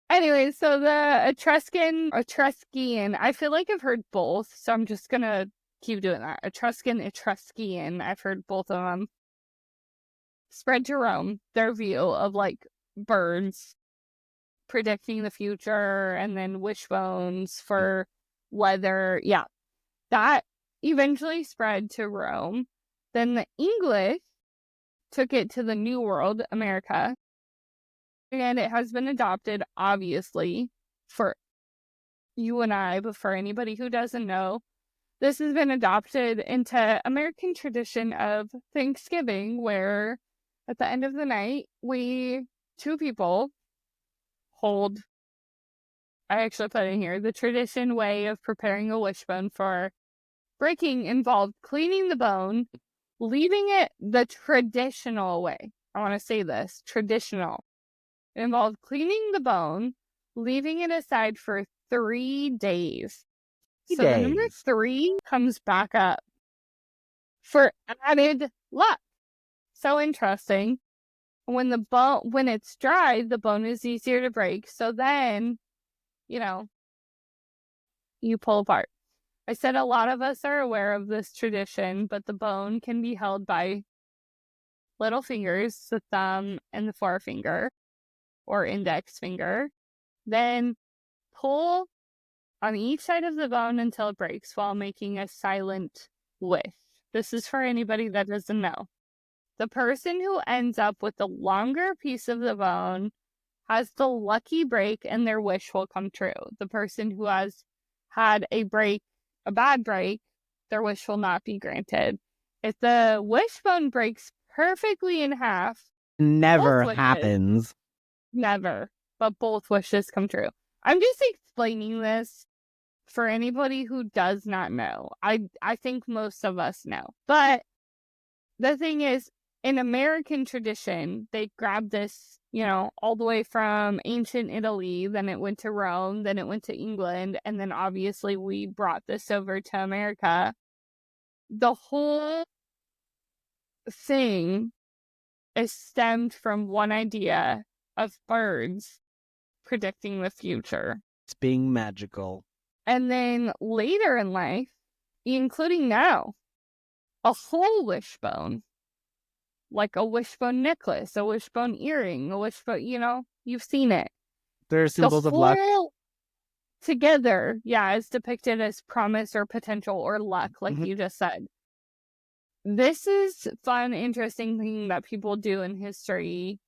Anyway, so the Etruscan, I feel like I've heard both, so I'm just going to keep doing that. Etruscan, I've heard both of them. Spread to Rome, their view of like birds predicting the future, and then wishbones for weather. Yeah, that eventually spread to Rome. Then the English took it to the New World, America, and it has been adopted, obviously, for you and I, but for anybody who doesn't know, this has been adopted into American tradition of Thanksgiving, where at the end of the night, two people hold, I actually put in here, the tradition way of preparing a wishbone for breaking involved cleaning the bone, leaving it the traditional way. I want to say this, traditional. It involved cleaning the bone, leaving it aside for 3 days. So the number 3 comes back up for added luck. So interesting. When it's dry, the bone is easier to break. So then, you pull apart. I said a lot of us are aware of this tradition, but the bone can be held by little fingers, the thumb and the forefinger or index finger. Then pull on each side of the bone until it breaks while making a silent wish. This is for anybody that doesn't know. The person who ends up with the longer piece of the bone has the lucky break and their wish will come true. The person who has had a bad break, their wish will not be granted. If the wishbone breaks perfectly in half, never happens. Never. But both wishes come true. I'm just explaining this for anybody who does not know. I think most of us know. But the thing is, in American tradition, they grabbed this, all the way from ancient Italy, then it went to Rome, then it went to England, and then obviously we brought this over to America. The whole thing is stemmed from one idea of birds predicting the future. It's being magical. And then later in life, including now, a whole wishbone, like a wishbone necklace, a wishbone earring, a wishbone, you've seen it. They're symbols of luck. Together, is depicted as promise or potential or luck, like you just said. This is fun, interesting thing that people do in history,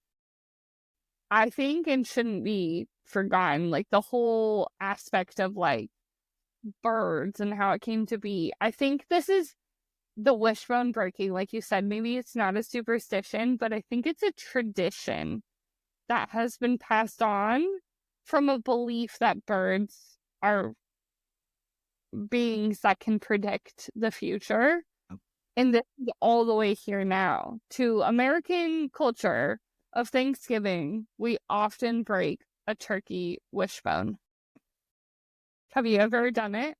I think, and shouldn't be forgotten. Like the whole aspect of like birds and how it came to be. I think this is the wishbone breaking, like you said. Maybe it's not a superstition, but I think it's a tradition that has been passed on from a belief that birds are beings that can predict the future. And this is all the way here now to American culture of Thanksgiving. We often break a turkey wishbone. Have you ever done it?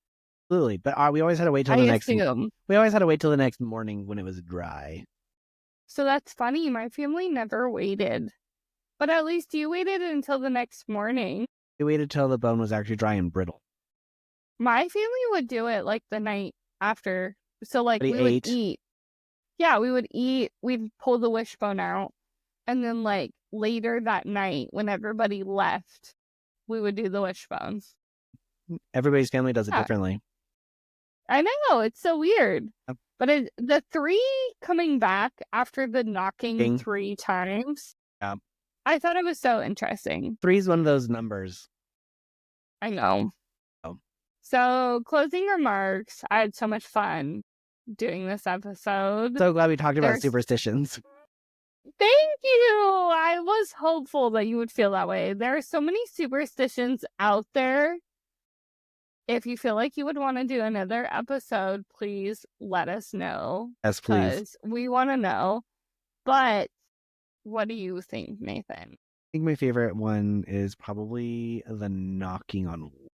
Absolutely, but we always had to wait till the next. We always had to wait till the next morning when it was dry. So that's funny. My family never waited, but at least you waited until the next morning. We waited till the bone was actually dry and brittle. My family would do it like the night after. So like we would eat. Yeah, we would eat. We'd pull the wishbone out, and then like later that night when everybody left, we would do the wishbones. Everybody's family does it differently. I know, it's so weird. Yep. But the 3 coming back after the knocking 3 times, I thought it was so interesting. 3 is one of those numbers. I know. Oh. So, closing remarks. I had so much fun doing this episode. So glad we talked about superstitions. Thank you! I was hopeful that you would feel that way. There are so many superstitions out there. If you feel like you would want to do another episode, please let us know. Yes, please. Because we want to know. But what do you think, Nathan? I think my favorite one is probably the knocking on wood.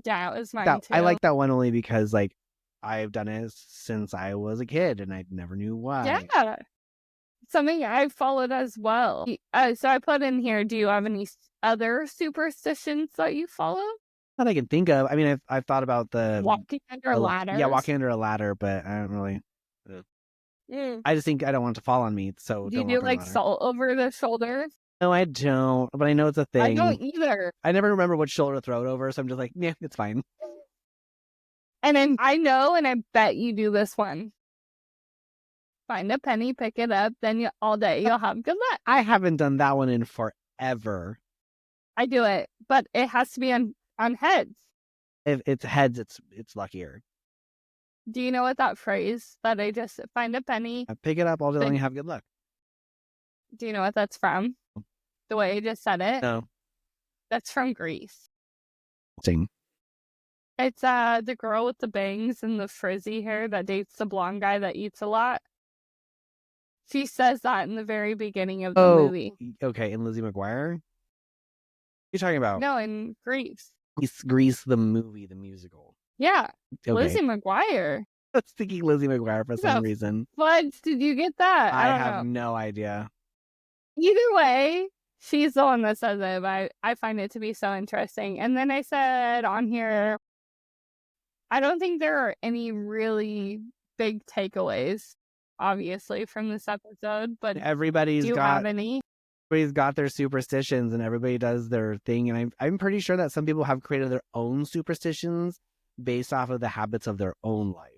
Yeah, it was mine too. I like that one only because like I've done it since I was a kid and I never knew why. Yeah. Something I followed as well. So I put in here, do you have any other superstitions that you follow? That I can think of. I mean, I've thought about the walking under a ladder. Yeah, walking under a ladder, but I don't really. I just think I don't want it to fall on me. So do you do like salt over the shoulder? No, I don't. But I know it's a thing. I don't either. I never remember which shoulder to throw it over, so I'm just like, yeah, it's fine. And then I know, and I bet you do this one. Find a penny, pick it up, then all day you'll have good luck. I haven't done that one in forever. I do it, but it has to be on heads. If it's heads, it's luckier. Do you know what that phrase that I just find a penny? I pick it up all day long and have good luck. Do you know what that's from? The way I just said it? No. That's from Greece. Sing. It's the girl with the bangs and the frizzy hair that dates the blonde guy that eats a lot. She says that in the very beginning of the movie. Okay, in Lizzie McGuire? What are you talking about? No, in Greece. Grease the movie, the musical. Yeah. Okay. Lizzie McGuire. I was thinking Lizzie McGuire for some reason. Fudge, did you get that? I don't have know. no idea. Either way, she's the one that says it, but I find it to be so interesting. And then I said on here, I don't think there are any really big takeaways, obviously, from this episode, but everybody's do you have any? Everybody's got their superstitions and everybody does their thing. And I'm pretty sure that some people have created their own superstitions based off of the habits of their own life.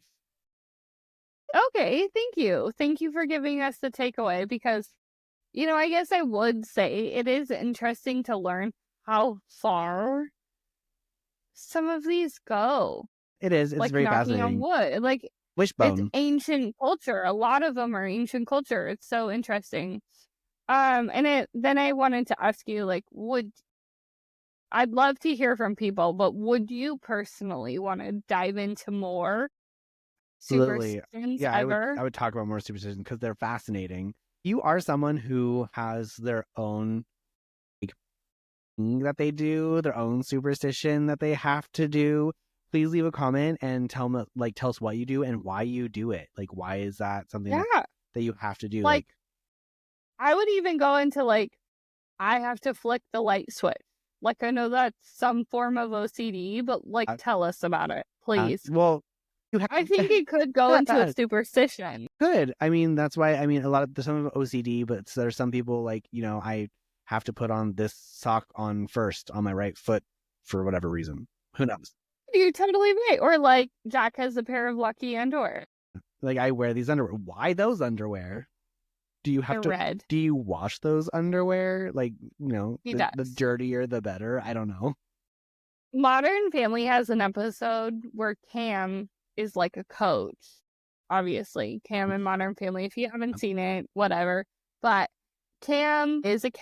Okay, thank you. Thank you for giving us the takeaway because, I guess I would say it is interesting to learn how far some of these go. It is. It's very fascinating. Knocking on wood. Like, wishbone. It's ancient culture. A lot of them are ancient culture. It's so interesting. Then I wanted to ask you, like, I'd love to hear from people, but would you personally want to dive into more superstitions ever? I would talk about more superstitions because they're fascinating. You are someone who has their own thing that they do, their own superstition that they have to do. Please leave a comment and tell us what you do and why you do it. Like, why is that something that you have to do? Like, I would even go into, I have to flick the light switch. Like, I know that's some form of OCD, but, tell us about it, please. I think it could go into a superstition. Good. I mean, that's why, there's some of OCD, but there's some people, I have to put on this sock on first on my right foot for whatever reason. Who knows? You're totally right. Or, Jack has a pair of lucky underwear. I wear these underwear. Why those underwear? Do you have red. Do you wash those underwear? He does. The dirtier, the better. I don't know. Modern Family has an episode where Cam is like a coach. Obviously, Cam in Modern Family. If you haven't seen it, whatever. But Cam is a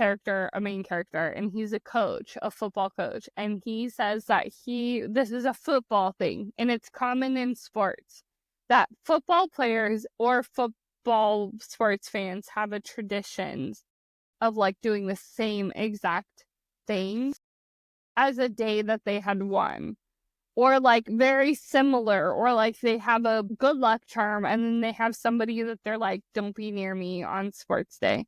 main character, and he's a coach, a football coach. And he says that this is a football thing, and it's common in sports, that football players or football sports fans have a tradition of doing the same exact thing as a day that they had won, or very similar, or they have a good luck charm and then they have somebody that they're don't be near me on sports day.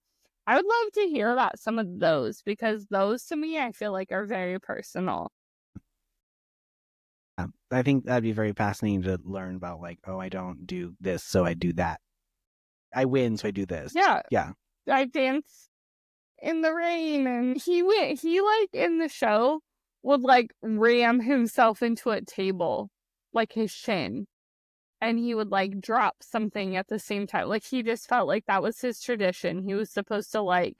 I would love to hear about some of those because those to me I feel are very personal. I think that'd be very fascinating to learn about I don't do this so I do that. I win, so I do this. Yeah. I dance in the rain, and he in the show would ram himself into a table, his shin, and he would drop something at the same time. He just felt that was his tradition. He was supposed to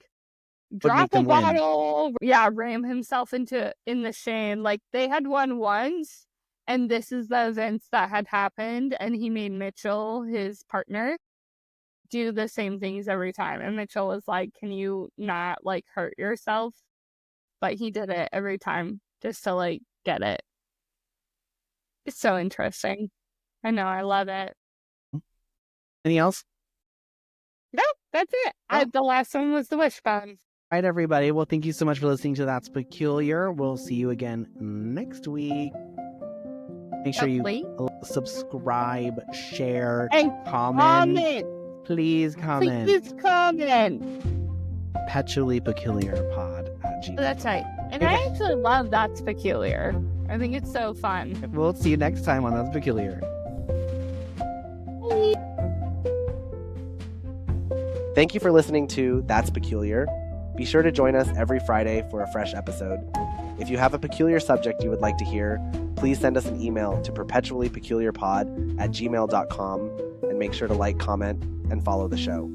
drop a bottle, ram himself in the shin. They had won once, and this is the events that had happened, and he made Mitchell, his partner, do the same things every time. And Mitchell was can you not hurt yourself? But he did it every time just to get it. It's so interesting. I know, I love it. Anything else? No, that's it. The last one was the wishbone. All right, everybody. Well, thank you so much for listening to That's Peculiar. We'll see you again next week. Make sure you subscribe, share, and comment. Please comment. Please comment. Perpetually Peculiar Pod at Gmail. That's right. And I actually love That's Peculiar. I think it's so fun. We'll see you next time on That's Peculiar. Thank you for listening to That's Peculiar. Be sure to join us every Friday for a fresh episode. If you have a peculiar subject you would like to hear, please send us an email to perpetuallypeculiarpod@gmail.com and make sure to comment, and follow the show.